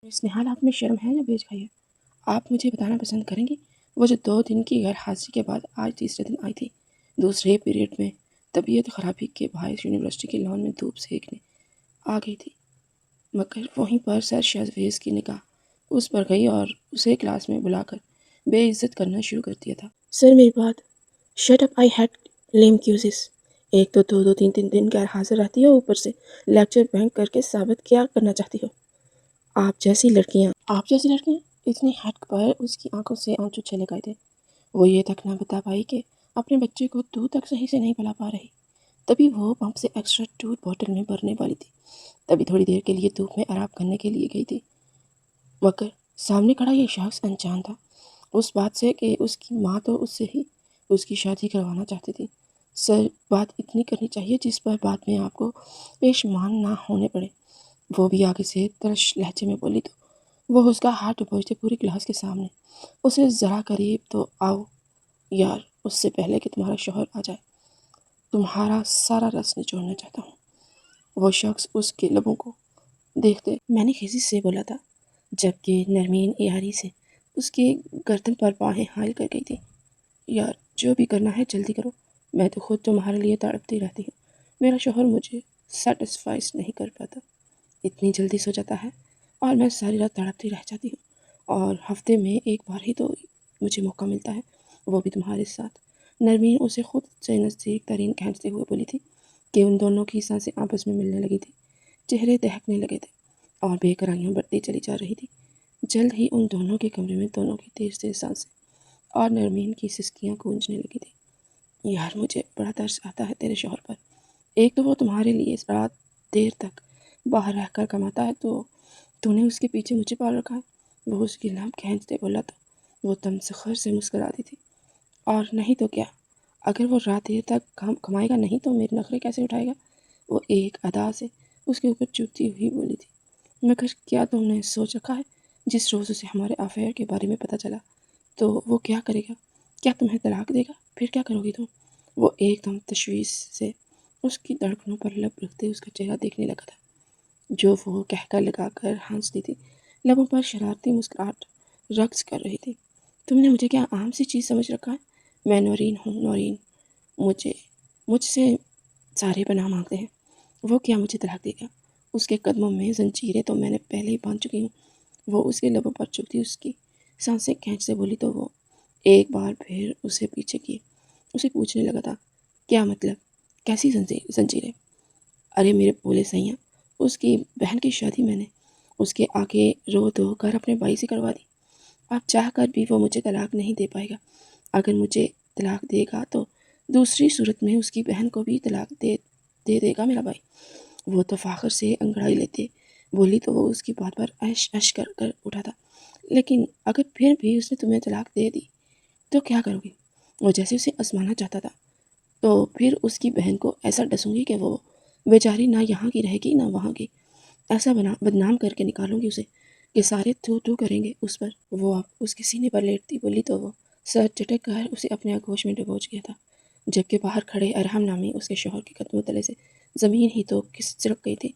اس نحال آپ میں شرم ہے یا بیج گئی ہے؟ آپ مجھے بتانا پسند کریں گی وہ جو 2 دن کی غیر حاضری کے بعد آج تیسرے دن آئی تھی، دوسرے پیریڈ میں طبیعت خرابی کے باعث یونیورسٹی کے لان میں دھوپ سیکنے آ گئی تھی، مگر وہیں پر سر شہزویز کی نگاہ اس پر گئی اور اسے کلاس میں بلا کر بے عزت کرنا شروع کر دیا تھا۔ سر میری بات، شٹ اپ، آئی ہیڈ لیم کیوزز، ایک تو 2 2 3 3 دن غیر حاضر رہتی ہو، اوپر سے لیکچر بینک کر کے ثابت کیا کرنا چاہتی ہو؟ آپ جیسی لڑکیاں اتنی ہٹ پر اس کی آنکھوں سے آنسو چلے گئے تھے۔ وہ یہ تک نہ بتا پائی کہ اپنے بچے کو دودھ تک صحیح سے نہیں پلا پا رہی، تبھی وہ پمپ سے ایکسٹرا دودھ بوتل میں بھرنے والی تھی، تبھی تھوڑی دیر کے لیے دھوپ میں آرام کرنے کے لیے گئی تھی، مگر سامنے کھڑا یہ شخص انجان تھا اس بات سے کہ اس کی ماں تو اس سے ہی اس کی شادی کروانا چاہتی تھی۔ سر، بات اتنی کرنی چاہیے جس پر بعد میں آپ کو پیشمان نہ ہونے پڑے۔ وہ بھی آگے سے ترش لہجے میں بولی تو وہ اس کا ہاتھ ڈبوچتے پوری کلاس کے سامنے اسے ذرا قریب تو آؤ یار، اس سے پہلے کہ تمہارا شوہر آ جائے، تمہارا سارا رس نچوڑنا چاہتا ہوں۔ وہ شخص اس کے لبوں کو دیکھتے میں نے خیزی سے بولا تھا، جبکہ نرمین ایاری سے اس کے گردن پر باہیں حائل کر گئی تھی۔ یار، جو بھی کرنا ہے جلدی کرو، میں تو خود تمہارے لیے تڑپتی رہتی ہوں، میرا شوہر مجھے سیٹسفائز نہیں کر پاتا، اتنی جلدی سو جاتا ہے اور میں ساری رات تڑپتی رہ جاتی ہوں، اور ہفتے میں ایک بار ہی تو مجھے موقع ملتا ہے، وہ بھی تمہارے ساتھ۔ نرمین اسے خود سے نزدیک ترین کھینچتے ہوئے بولی تھی کہ ان دونوں کی سانسیں آپس میں ملنے لگی تھی، چہرے دہکنے لگے تھے اور بے قراریاں بڑھتی چلی جا رہی تھی۔ جلد ہی ان دونوں کے کمرے میں دونوں کی تیز تیز سانسیں اور نرمین کی سسکیاں گونجنے لگی تھی۔ یار، مجھے بڑا ترس آتا ہے تیرے شوہر پر، ایک تو وہ تمہارے لیے رات دیر تک باہر رہ کر کماتا ہے، تو نے اس کے پیچھے مجھے پال رکھا ہے۔ وہ اس کی لمب کھینچتے بولا تو وہ تمسخر سے مسکراتی تھی، اور نہیں تو کیا، اگر وہ رات دیر تک کمائے گا نہیں تو میرے نخرے کیسے اٹھائے گا؟ وہ ایک ادا سے اس کے اوپر چوبتی ہوئی بولی تھی، مگر کیا تم نے سوچ رکھا ہے جس روز اسے ہمارے افیئر کے بارے میں پتہ چلا تو وہ کیا کرے گا؟ کیا تمہیں طلاق دے گا؟ پھر کیا کرو گی تم؟ وہ ایک دم تشویش سے اس کی دھڑکنوں پر لب رکھتے اس کا چہرہ دیکھنے لگا تھا، جو وہ کہکا لگا کر ہنستی تھی، لبوں پر شرارتی مسکراہٹ رقص کر رہی تھی۔ تم نے مجھے کیا عام سی چیز سمجھ رکھا ہے؟ میں نورین ہوں، نورین، مجھ سے سارے پناہ مانگتے ہیں۔ وہ کیا مجھے طلاق دے گا؟ اس کے قدموں میں زنجیریں تو میں نے پہلے ہی باندھ چکی ہوں۔ وہ اس کے لبوں پر چپتی اس کی سانسیں کھینچ سے بولی تو وہ ایک بار پھر اسے پیچھے کیے اسے پوچھنے لگا تھا، کیا مطلب؟ کیسی زنجیریں؟ ارے میرے بولے سیاں، اس کی بہن کی شادی میں نے اس کے آگے رو دو کر اپنے بھائی سے کروا دی، اب چاہ کر بھی وہ مجھے طلاق نہیں دے پائے گا۔ اگر مجھے طلاق دے گا تو دوسری صورت میں اس کی بہن کو بھی طلاق دے گا میرا بھائی۔ وہ تو فاخر سے انگڑائی لیتے بولی تو وہ اس کی بات پر عش کر کر اٹھا تھا، لیکن اگر پھر بھی اس نے تمہیں طلاق دے دی تو کیا کرو گی؟ وہ جیسے اسے آزمانا چاہتا تھا، تو پھر اس کی بہن کو ایسا ڈسوں گی کہ وہ بیچاری نہ یہاں کی رہے گی نہ وہاں کی، ایسا بدنام کر کے نکالوں گی اسے کہ سارے تو کریں گے اس پر۔ وہ اب اس کے سینے پر لیٹتی بولی تو وہ سر چٹک کر اسے اپنے آغوش میں ڈبوچ گیا تھا، جبکہ باہر کھڑے ارحم نامی اس کے شوہر کے قدموں تلے سے زمین ہی تو سرک گئی تھی۔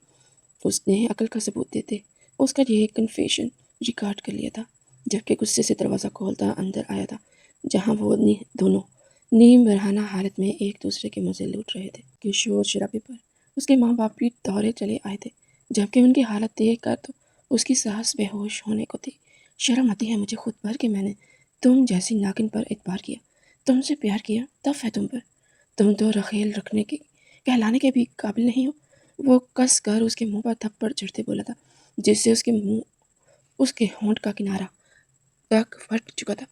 اس نے عقل کا ثبوت دیتے اس کا یہ کنفیشن ریکارڈ کر لیا تھا، جبکہ غصے سے دروازہ کھولتا اندر آیا تھا، جہاں وہ دونوں نیم برہنہ حالت میں ایک دوسرے کے مزے لوٹ رہے تھے کہ شور شرابے پر اس کے ماں باپ بھی دورے چلے آئے تھے، جبکہ ان کی حالت دیکھ کر تو اس کی سانس بے ہوش ہونے کو تھی۔ شرم آتی ہے مجھے خود پر کہ میں نے تم جیسی ناگن پر اعتبار کیا، تم سے پیار کیا، تب ہے تم پر، تم تو رخیل رکھنے کے کہلانے کے بھی قابل نہیں ہو۔ وہ کس کر اس کے منہ پر تھپڑ جڑتے بولا تھا، جس سے اس کے ہونٹ کا کنارہ تک پھٹ چکا تھا۔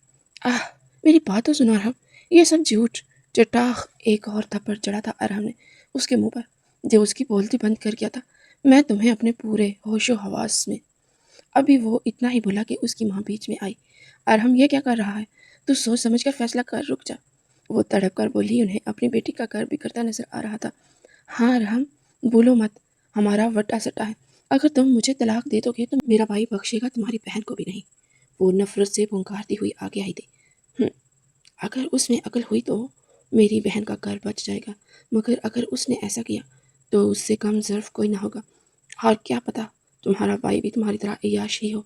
آہ، میری بات تو سنو ارحم، یہ سب جھوٹ۔ چٹاخ ایک اور تھپڑ چڑھا تھا ارحم نے اس کے منہ پر، جو اس کی بولتی بند کر گیا تھا۔ میں تمہیں اپنے پورے ہوش و حواس میں۔ ابھی وہ اتنا ہی بولا کہ اس کی ماں بیچ میں آئی۔ ارحم، یہ کیا کر رہا ہے؟ تو سوچ سمجھ کر فیصلہ کر، رک جا۔ وہ تڑپ کر بولی، انہیں اپنی بیٹی کا گھر بکھرتا نظر آ رہا تھا۔ ہاں ارحم، بولو مت، ہمارا وٹا سٹا ہے، اگر تم مجھے طلاق دے دو گے تو میرا بھائی بخشے گا تمہاری بہن کو بھی نہیں۔ وہ نفرت سے پھنکارتی ہوئی آگے آئی تھی۔ اگر اس میں عقل ہوئی تو میری بہن کا گھر بچ جائے گا، مگر اگر اس نے ایسا کیا تو اس سے کم ظرف کوئی نہ ہوگا، اور کیا پتہ تمہارا بھائی بھی تمہاری طرح عیاش ہی ہو،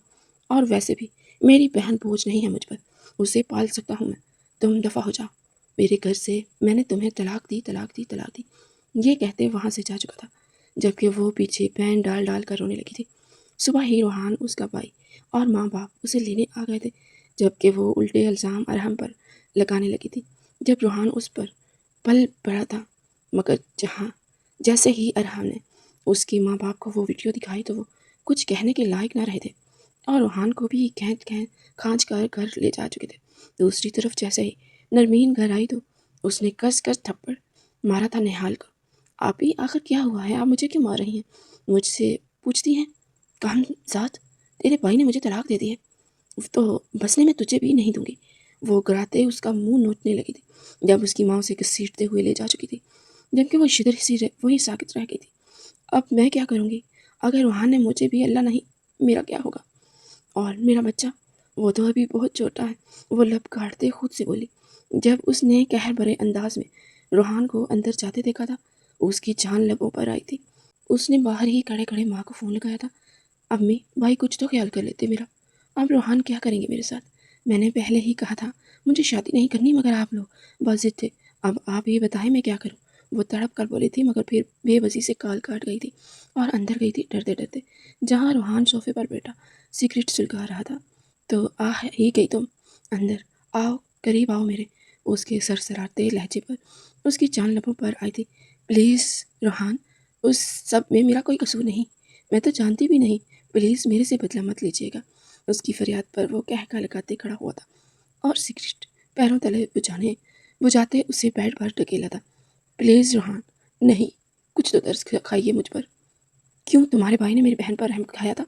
اور ویسے بھی میری بہن بوجھ نہیں ہے مجھ پر، اسے پال سکتا ہوں میں۔ تم دفع ہو جاؤ میرے گھر سے، میں نے تمہیں طلاق دی، طلاق دی، طلاق دی۔ یہ کہتے وہاں سے جا چکا تھا، جبکہ وہ پیچھے پین ڈال ڈال کر رونے لگی تھی۔ صبح ہی روحان، اس کا بھائی اور ماں باپ اسے لینے آ گئے تھے، جبکہ وہ الٹے الزام ارحم پر لگانے لگی تھی۔ جب روحان اس پر پل پڑا تھا، مگر جیسے ہی ارحم نے اس کی ماں باپ کو وہ ویڈیو دکھائی تو وہ کچھ کہنے کے لائق نہ رہے تھے، اور روحان کو بھی کھانچ کر گھر لے جا چکے تھے۔ دوسری طرف جیسے ہی نرمین گھر آئی تو اس نے کس کس تھپڑ مارا تھا نہال کو۔ آپ ہی آخر کیا ہوا ہے؟ آپ مجھے کیوں مار رہی ہیں؟ مجھ سے پوچھتی ہیں؟ کام ذات، تیرے بھائی نے مجھے طلاق دے دی ہے، تو بسنے میں تجھے بھی نہیں دوں گی۔ وہ گراتے اس کا منہ نوچنے لگی تھی جب اس کی ماں اسے گھسیٹتے ہوئے لے جا چکی تھی، جبکہ وہ شدر سی وہی ساکت رہ گئی تھی۔ اب میں کیا کروں گی؟ اگر روحان نے مجھے بھی، اللہ نہیں، میرا کیا ہوگا؟ اور میرا بچہ، وہ تو ابھی بہت چھوٹا ہے، وہ لب کاٹتے خود سے بولی۔ جب اس نے قہر بھرے انداز میں روحان کو اندر جاتے دیکھا تھا، اس کی جان لبوں پر آئی تھی۔ اس نے باہر ہی کھڑے کھڑے ماں کو فون لگایا تھا، امی بھائی کچھ تو خیال کر لیتے میرا، اب روحان کیا کریں گے میرے ساتھ؟ میں نے پہلے ہی کہا تھا مجھے شادی نہیں کرنی، مگر آپ لوگ بس ضد تھے، اب آپ یہ بتائیں میں کیا کروں؟ وہ تڑپ کر بولی تھی، مگر پھر بے بسی سے کال کاٹ گئی تھی اور اندر گئی تھی ڈرتے ڈرتے، جہاں روحان صوفے پر بیٹھا سگریٹ سلگا رہا تھا۔ تو آ ہی گئی تم، اندر آؤ، قریب آؤ میرے۔ اس کے سرسراتے لہجے پر اس کی جان لبوں پر آئی تھی۔ پلیز روحان، اس سب میں میرا کوئی قصور نہیں، میں تو جانتی بھی نہیں، پلیز میرے سے بدلہ مت لیجیے گا۔ اس کی فریاد پر وہ کہکا لگاتے کھڑا ہوا تھا اور سگریٹ پیروں تلے بجھاتے اسے بیڈ پر ڈھکیلا تھا۔ پلیز روحان، نہیں، کچھ تو ترس کھائیے مجھ پر۔ کیوں، تمہارے بھائی نے میری بہن پر رحم کھایا تھا؟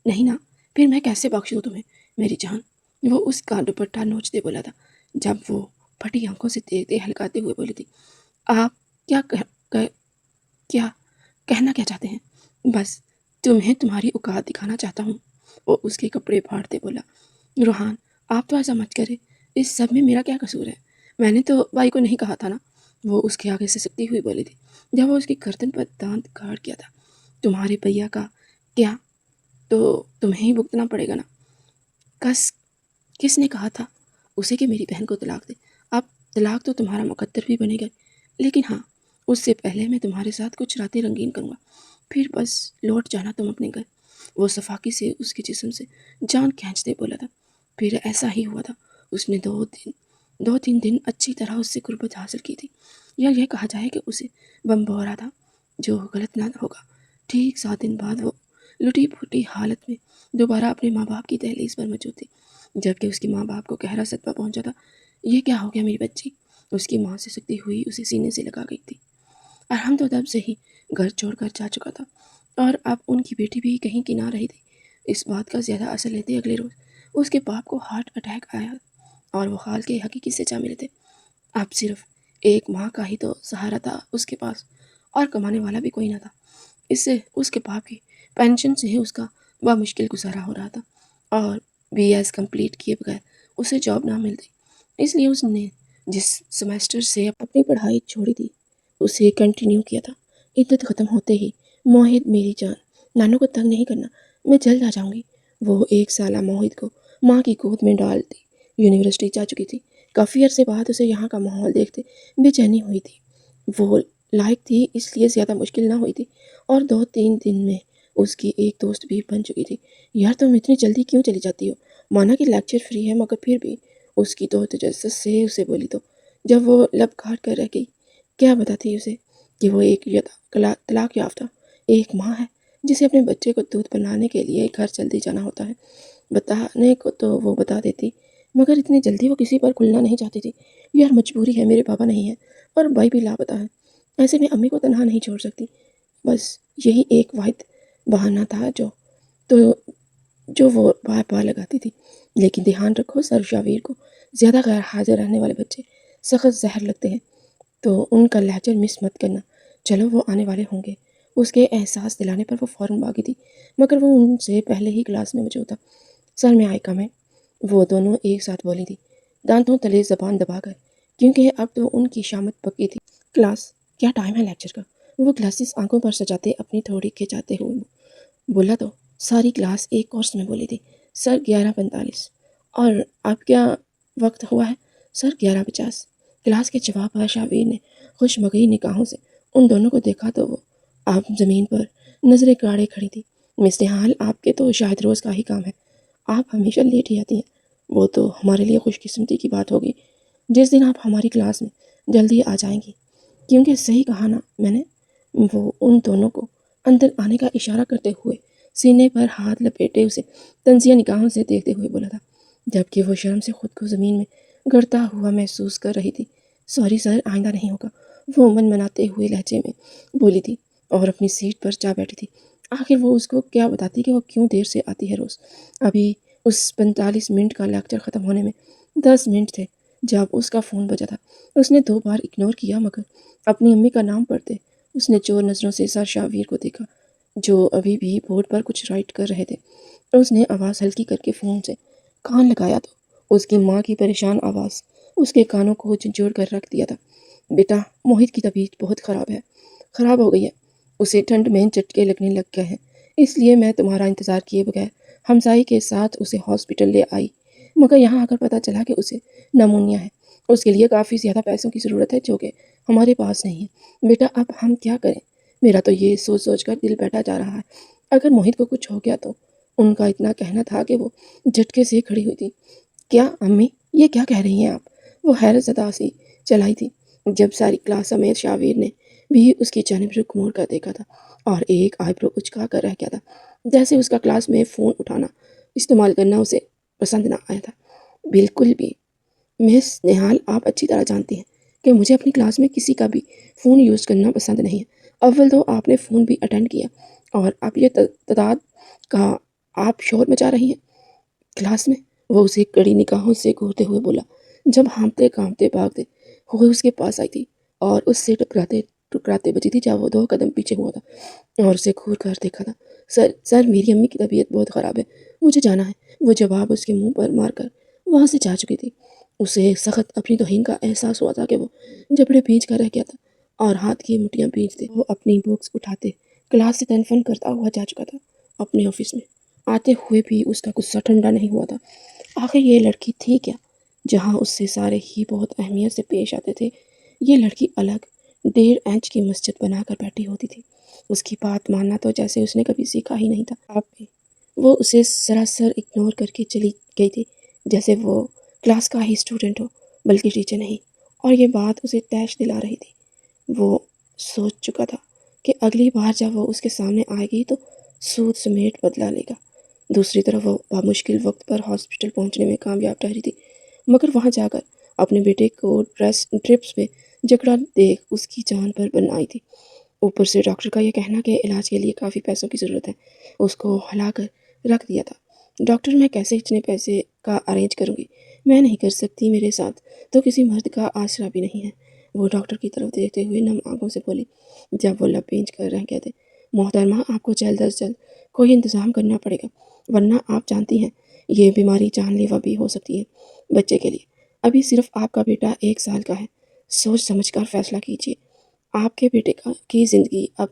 نہیں نا، پھر میں کیسے بخشوں تمہیں میری جان؟ وہ اس کا دوپٹہ نوچتے بولا تھا، جب وہ پھٹی آنکھوں سے دیکھتے ہلکاتے ہوئے بولی تھی، آپ کیا کہنا کیا چاہتے ہیں؟ بس تمہیں تمہاری اوقات دکھانا چاہتا ہوں، وہ اس کے کپڑے پھاڑتے بولا۔ روحان، آپ تو ایسا مت کرے، اس سب میں میرا کیا قصور ہے؟ میں نے تو بھائی کو نہیں کہا تھا نا، وہ اس کے آگے سے سکتی ہوئی بولی تھی، جب وہ اس کی گردن پر دانت گاڑ کیا تھا۔ تمہارے بھیا کا کیا تو تمہیں ہی بھگتنا پڑے گا نا۔ کس نے کہا تھا اسے کہ میری بہن کو طلاق دے؟ اب طلاق تو تمہارا مقدر بھی بنے گا، لیکن ہاں، اس سے پہلے میں تمہارے ساتھ کچھ راتیں رنگین کروں گا، پھر بس لوٹ جانا تم اپنے گھر۔ وہ صفاقی سے اس کے جسم سے جان کھینچتے بولا تھا۔ پھر ایسا ہی ہوا تھا، اس نے دو تین دن اچھی طرح اس سے قربت حاصل کی تھی، یا یہ کہا جائے کہ اسے بم بورا تھا، جو غلط نہ ہوگا۔ ٹھیک 7 دن بعد وہ لٹی پھوٹی حالت میں دوبارہ اپنے ماں باپ کی دہلیز پر موجود تھی، جبکہ اس کے ماں باپ کو گہرا صدمہ پہنچا تھا۔ یہ کیا ہو گیا میری بچی؟ اس کی ماں سے سکتی ہوئی اسے سینے سے لگا گئی تھی۔ ارحم تو تب سے ہی گھر چھوڑ کر جا چکا تھا، اور اب ان کی بیٹی بھی کہیں کی نہ رہی تھی۔ اس بات کا زیادہ اثر لیتے اگلے روز اس کے باپ کو ہارٹ اٹیک آیا، اور وہ حال کے حقیقی سے جا ملے تھے۔ اب صرف ایک ماں کا ہی تو سہارا تھا اس کے پاس، اور کمانے والا بھی کوئی نہ تھا۔ اس سے اس کے باپ کی پینشن سے ہی اس کا بمشکل گزارا ہو رہا تھا، اور BS کمپلیٹ کیے بغیر اسے جاب نہ ملتی، اس لیے اس نے جس سیمسٹر سے اپنی پڑھائی چھوڑی تھی اسے کنٹینیو کیا تھا۔ عدت ختم ہوتے ہی، موہد میری جان، نانو کو تنگ نہیں کرنا، میں جلد آ جاؤں گی۔ وہ 1 سالہ موہد کو ماں کی گود میں ڈالتی یونیورسٹی جا چکی تھی۔ کافی عرصے بعد اسے یہاں کا ماحول دیکھتے بے چینی ہوئی تھی۔ وہ لائق تھی اس لیے زیادہ مشکل نہ ہوئی تھی، اور 2-3 دن میں اس کی ایک دوست بھی بن چکی تھی۔ یار تم اتنی جلدی کیوں چلی جاتی ہو؟ مانا کہ لیکچر فری ہے، مگر پھر بھی، اس کی تو تجسس سے اسے بولی تو، جب وہ لب کاٹ کر رہ گئی۔ کیا بتاتی اسے کہ وہ ایک طلاق یافتہ ایک ماں ہے، جسے اپنے بچے کو دودھ پلانے کے لیے گھر جلدی جانا ہوتا ہے؟ بتانے کو تو وہ بتا دیتی، مگر اتنی جلدی وہ کسی پر کھلنا نہیں چاہتی تھی۔ یار مجبوری ہے، میرے پاپا نہیں ہے اور بھائی بھی لاپتہ ہے، ایسے میں امی کو تنہا نہیں چھوڑ سکتی۔ بس یہی ایک واحد بہانہ تھا جو وہ بار بار لگاتی تھی۔ لیکن دھیان رکھو، سر شاویر کو زیادہ غیر حاضر رہنے والے بچے سخت زہر لگتے ہیں، تو ان کا لیکچر مس مت کرنا۔ چلو وہ آنے والے ہوں گے۔ اس کے احساس دلانے پر وہ فوراً بھاگی تھی، مگر وہ ان سے پہلے ہی کلاس میں موجود تھا۔ سر میں آئی کمنٹ، وہ دونوں ایک ساتھ بولی تھی، دانتوں تلے زبان دبا کر، کیونکہ اب تو ان کی شامت پکی تھی۔ کلاس، کیا ٹائم ہے لیکچر کا؟ وہ گلاسز آنکھوں پر سجاتے اپنی تھوڑی کھچاتے ہوئے بولا تو ساری کلاس ایک کورس میں بولی تھی۔ سر 11:45۔ اور اب کیا وقت ہوا ہے؟ سر 11:50۔ کلاس کے جواب پر شاویر نے خوش مگئی نگاہوں سے ان دونوں کو دیکھا تو وہ آپ زمین پر نظریں گاڑے کھڑی تھی۔ مس نہال، آپ کے تو شاید روز کا ہی کام ہے، آپ ہمیشہ لیٹ ہی آتی ہیں۔ وہ تو ہمارے لیے خوش قسمتی کی بات ہوگی جس دن آپ ہماری کلاس میں جلدی آ جائیں گی، کیونکہ صحیح کہا نا میں نے؟ وہ ان دونوں کو اندر آنے کا اشارہ کرتے ہوئے سینے پر ہاتھ لپیٹے اسے تنزیہ نگاہوں سے دیکھتے ہوئے بولا تھا، جبکہ وہ شرم سے خود کو زمین میں گڑتا ہوا محسوس کر رہی تھی۔ سوری سر، آئندہ نہیں ہوگا، وہ من مناتے ہوئے لہجے میں بولی تھی اور اپنی سیٹ پر جا بیٹھی تھی۔ آخر وہ اس کو کیا بتاتی کہ وہ کیوں دیر سے آتی ہے روز؟ ابھی اس 45 منٹ کا لیکچر ختم ہونے میں 10 منٹ تھے جب اس کا فون بجا تھا۔ اس نے 2 بار اگنور کیا، مگر اپنی امی کا نام پڑھتے اس نے چور نظروں سے سر شاویر کو دیکھا جو ابھی بھی بورڈ پر کچھ رائٹ کر رہے تھے۔ اس نے آواز ہلکی کر کے فون سے کان لگایا تو اس کی ماں کی پریشان آواز اس کے کانوں کو جھنجھوڑ کر رکھ دیا تھا۔ بیٹا، موہت کی طبیعت بہت خراب ہو گئی ہے، اسے ٹھنڈ میں جھٹکے لگنے لگ گئے ہیں، اس لیے میں تمہارا انتظار کیے بغیر ہمسائی کے ساتھ اسے ہاسپٹل لے آئی، مگر یہاں آ کر پتہ چلا کہ اسے نمونیا ہے۔ اس کے لیے کافی زیادہ پیسوں کی ضرورت ہے جو کہ ہمارے پاس نہیں ہے۔ بیٹا، اب ہم کیا کریں؟ میرا تو یہ سوچ سوچ کر دل بیٹھا جا رہا ہے، اگر موہت کو کچھ ہو گیا تو؟ ان کا اتنا کہنا تھا کہ وہ جھٹکے سے کھڑی ہوئی تھی۔ کیا امی، یہ کیا کہہ رہی ہیں آپ؟ وہ حیرت زدہ سی چلائی تھی جب ساری کلاس سمیت شاویر نے بھی اس کی جانب رخ موڑ کر دیکھا تھا اور ایک آئی برو اچکا کر رہ گیا تھا، جیسے اس کا کلاس میں فون اٹھانا استعمال کرنا اسے پسند نہ آیا تھا۔ بالکل بھی مس نہال، آپ اچھی طرح جانتی ہیں کہ مجھے اپنی کلاس میں کسی کا بھی فون یوز کرنا پسند نہیں ہے۔ اول تو آپ نے فون بھی اٹینڈ کیا اور اب یہ تعداد کا آپ شور مچا رہی ہیں کلاس میں۔ وہ اسے کڑی نگاہوں سے گھورتے ہوئے بولا جب ہانپتے کانپتے بھاگتے ہوئے اس کے پاس آئی تھی اور اس سے ٹکراتے بچی تھی جب وہ 2 قدم پیچھے ہوا تھا اور اسے گھور کر دیکھا تھا۔ سر میری امی کی طبیعت بہت خراب ہے، مجھے جانا ہے۔ وہ جواب اس کے منہ پر مار کر وہاں سے جا چکی تھی۔ اسے سخت اپنی توہین کا احساس ہوا تھا کہ وہ جبڑے بھیج کر رہ گیا تھا اور ہاتھ کی مٹھیاں بھیجتے وہ اپنی بکس اٹھاتے کلاس سے تن فن کرتا ہوا جا چکا تھا۔ اپنے آفس میں آتے ہوئے بھی اس کا غصہ ٹھنڈا نہیں ہوا تھا۔ آخر یہ لڑکی تھی کیا جہاں اس سے سارے ہی بہت اہمیت سے پیش آتے تھے؟ یہ لڑکی الگ 1.5 انچ کی مسجد بنا کر بیٹھی ہوتی تھی۔ اس کی بات ماننا تو جیسے اس نے کبھی سیکھا ہی نہیں تھا۔ آپ بھی وہ اسے سراسر اگنور کر کے چلی گئی تھی، جیسے وہ کلاس کا ہی اسٹوڈنٹ ہو بلکہ ٹیچر نہیں، اور یہ بات اسے تیش دلا رہی تھی۔ وہ سوچ چکا تھا کہ اگلی بار جب وہ اس کے سامنے آئے گی تو سود سمیت بدلہ لے گا۔ دوسری طرف وہ بمشکل وقت پر ہاسپٹل پہنچنے میں کامیاب ٹھہری تھی، مگر وہاں جا کر اپنے بیٹے کو ٹرپس پہ جکڑا دیکھ اس کی جان پر بن آئی تھی۔ اوپر سے ڈاکٹر کا یہ کہنا کہ علاج کے لیے کافی پیسوں کی ضرورت ہے، اس کو ہلا کر رکھ دیا تھا۔ ڈاکٹر، میں کیسے اتنے پیسے کا ارینج کروں گی؟ میں نہیں کر سکتی، میرے ساتھ تو کسی مرد کا آسرا بھی نہیں ہے۔ وہ ڈاکٹر کی طرف دیکھتے ہوئے نم آنکھوں سے بولی جب وہ لب بھینچ کر رہ گئے تھے۔ محترمہ، آپ کو جلد از جلد کوئی انتظام کرنا پڑے گا، ورنہ آپ جانتی ہیں یہ بیماری جان لیوا بھی ہو سکتی ہے بچے کے لیے۔ ابھی صرف آپ کا بیٹا 1 سال کا ہے، سوچ سمجھ کر فیصلہ کیجیے۔ آپ کے بیٹے کی زندگی اب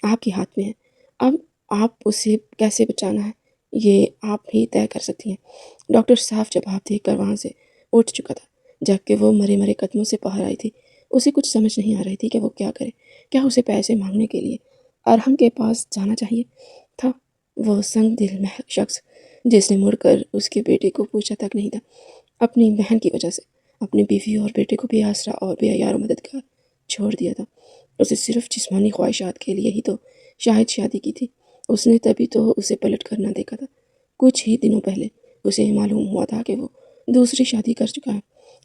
آپ کے ہاتھ میں ہے، اب آپ اسے کیسے بچانا ہے یہ آپ ہی طے کر سکتی ہیں۔ ڈاکٹر صاف جواب دے کر وہاں سے اٹھ چکا تھا، جبکہ وہ مرے قدموں سے باہر آئی تھی۔ اسے کچھ سمجھ نہیں آ رہی تھی کہ وہ کیا کرے۔ کیا اسے پیسے مانگنے کے لیے ارحم کے پاس جانا چاہیے تھا؟ وہ سنگ دل شخص جس نے مڑ کر اس کے بیٹے کو پوچھا تک نہیں تھا، اپنی بہن کی وجہ سے اپنی بیوی اور بیٹے کو بے آسرا اور بے یار و مددگار چھوڑ دیا تھا۔ اسے صرف جسمانی خواہشات کے لیے ہی تو شاید شادی کی تھی، اس نے تبھی تو اسے پلٹ کر نہ دیکھا تھا۔ کچھ ہی دنوں پہلے اسے معلوم ہوا تھا کہ وہ دوسری شادی کر چکا ہے،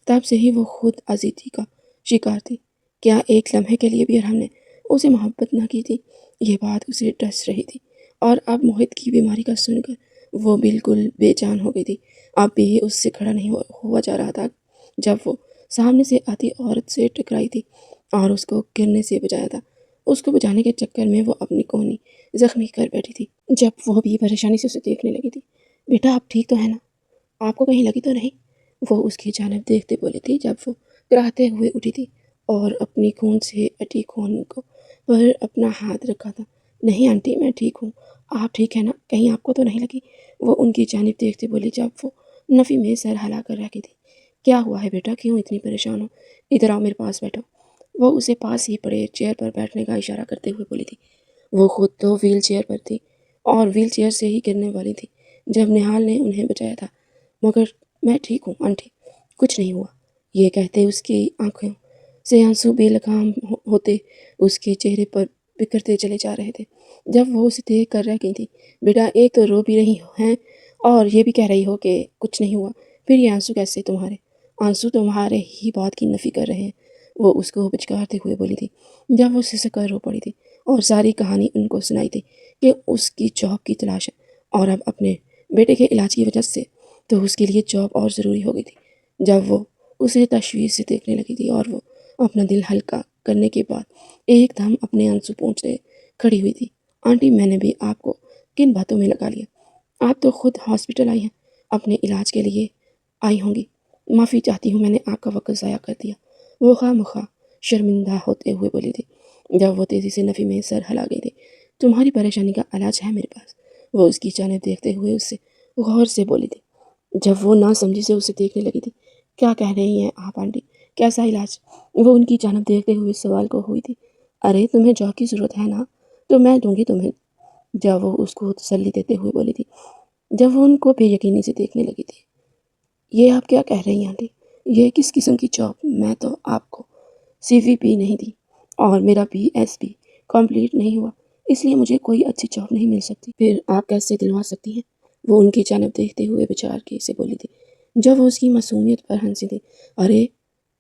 تب سے ہی وہ خود عزیزی کا شکار تھی۔ کیا ایک لمحے کے لیے بھی ارحم نے اسے محبت نہ کی تھی؟ یہ بات اسے ڈس رہی تھی، اور اب موہت کی بیماری کا سن کر وہ بالکل بے جان ہو گئی تھی۔ اب بھی اس سے کھڑا نہیں ہوا جا رہا تھا جب وہ سامنے سے آتی عورت سے ٹکرائی تھی اور اس کو گرنے سے بچایا تھا۔ اس کو بچانے کے چکر میں وہ اپنی کونی زخمی کر بیٹھی تھی جب وہ بھی پریشانی سے اسے دیکھنے لگی تھی۔ بیٹا، آپ ٹھیک تو ہے نا؟ آپ کو کہیں لگی تو نہیں؟ وہ اس کی جانب دیکھتے بولی تھی جب وہ کراہتے ہوئے اٹھی تھی اور اپنی خون سے اٹی خون کو پر اپنا ہاتھ رکھا تھا۔ نہیں آنٹی، میں ٹھیک ہوں، آپ ٹھیک ہے نا؟ کہیں آپ کو تو نہیں لگی؟ وہ ان کی جانب دیکھتے بولی جب وہ نفی میں سر ہلا کر رہ گئی تھی۔ کیا ہوا ہے بیٹا؟ کیوں اتنی پریشان ہو؟ ادھر آؤ، میرے پاس بیٹھو۔ وہ اسے پاس ہی پڑے چیئر پر بیٹھنے کا اشارہ کرتے ہوئے بولی تھی۔ وہ خود تو ویل چیئر پر تھی اور ویل چیئر سے ہی گرنے والی تھی جب نہال نے انہیں بچایا تھا۔ مگر میں ٹھیک ہوں آنٹی، کچھ نہیں ہوا۔ یہ کہتے اس کی آنکھوں سے آنسو بے لگام ہوتے اس کے چہرے پر بکھرتے چلے جا رہے تھے جب وہ اسے دیکھ کر رہ گئی تھی۔ بیٹا، ایک تو رو بھی رہی ہیں اور یہ بھی کہہ رہی ہو کہ کچھ نہیں ہوا، پھر یہ آنسو کیسے تمہارے؟ آنسو تمہارے ہی بات کی نفی کر رہے ہیں، وہ اس کو پچکارتے ہوئے بولی تھی جب وہ سسک کر رو پڑی تھی اور ساری کہانی ان کو سنائی تھی کہ اس کی جاب کی تلاش ہے اور اب اپنے بیٹے کے علاج کی وجہ سے تو اس کے لیے جاب اور ضروری ہو گئی تھی۔ جب وہ اسے تشویش سے دیکھنے لگی تھی اور وہ اپنا دل ہلکا کرنے کے بعد ایک دم اپنے آنسو پہنچتے کھڑی ہوئی تھی۔ آنٹی، میں نے بھی آپ کو کن باتوں میں لگا لیا؟ آپ تو خود ہاسپٹل آئی ہیں، اپنے علاج کے لیے آئی ہوں گی۔ معافی چاہتی ہوں، میں نے آپ کا وقت ضائع کر دیا، وہ خواہ مخواہ شرمندہ ہوتے ہوئے بولی تھی جب وہ تیزی سے نفی میں سر ہلا گئی تھی۔ تمہاری پریشانی کا علاج ہے میرے پاس، وہ اس کی جانب دیکھتے ہوئے اس سے غور سے بولی تھی جب وہ نہ سمجھی سے اسے دیکھنے لگی تھی۔ کیا کہہ رہی ہیں آپ آنٹی؟ کیسا علاج؟ وہ ان کی جانب دیکھتے ہوئے سوال کو ہوئی تھی۔ ارے تمہیں جاب کی ضرورت ہے نا، تو میں دوں گی تمہیں، جب وہ اس کو تسلی دیتے ہوئے بولی تھی جب وہ ان کو بے یقینی سے دیکھنے لگی تھی۔ یہ آپ کیا کہہ رہی ہیں آنٹی؟ یہ کس قسم کی جاب؟ میں تو آپ کو سی وی بھی نہیں دی اور میرا بی ایس بھی کمپلیٹ نہیں ہوا، اس لیے مجھے کوئی اچھی جاب نہیں مل سکتی۔ پھر آپ کیسے دلوا سکتی ہیں؟ وہ ان کی جانب دیکھتے ہوئے بچار کے سے بولی تھی جب وہ اس کی معصومیت پر ہنسی تھی۔ ارے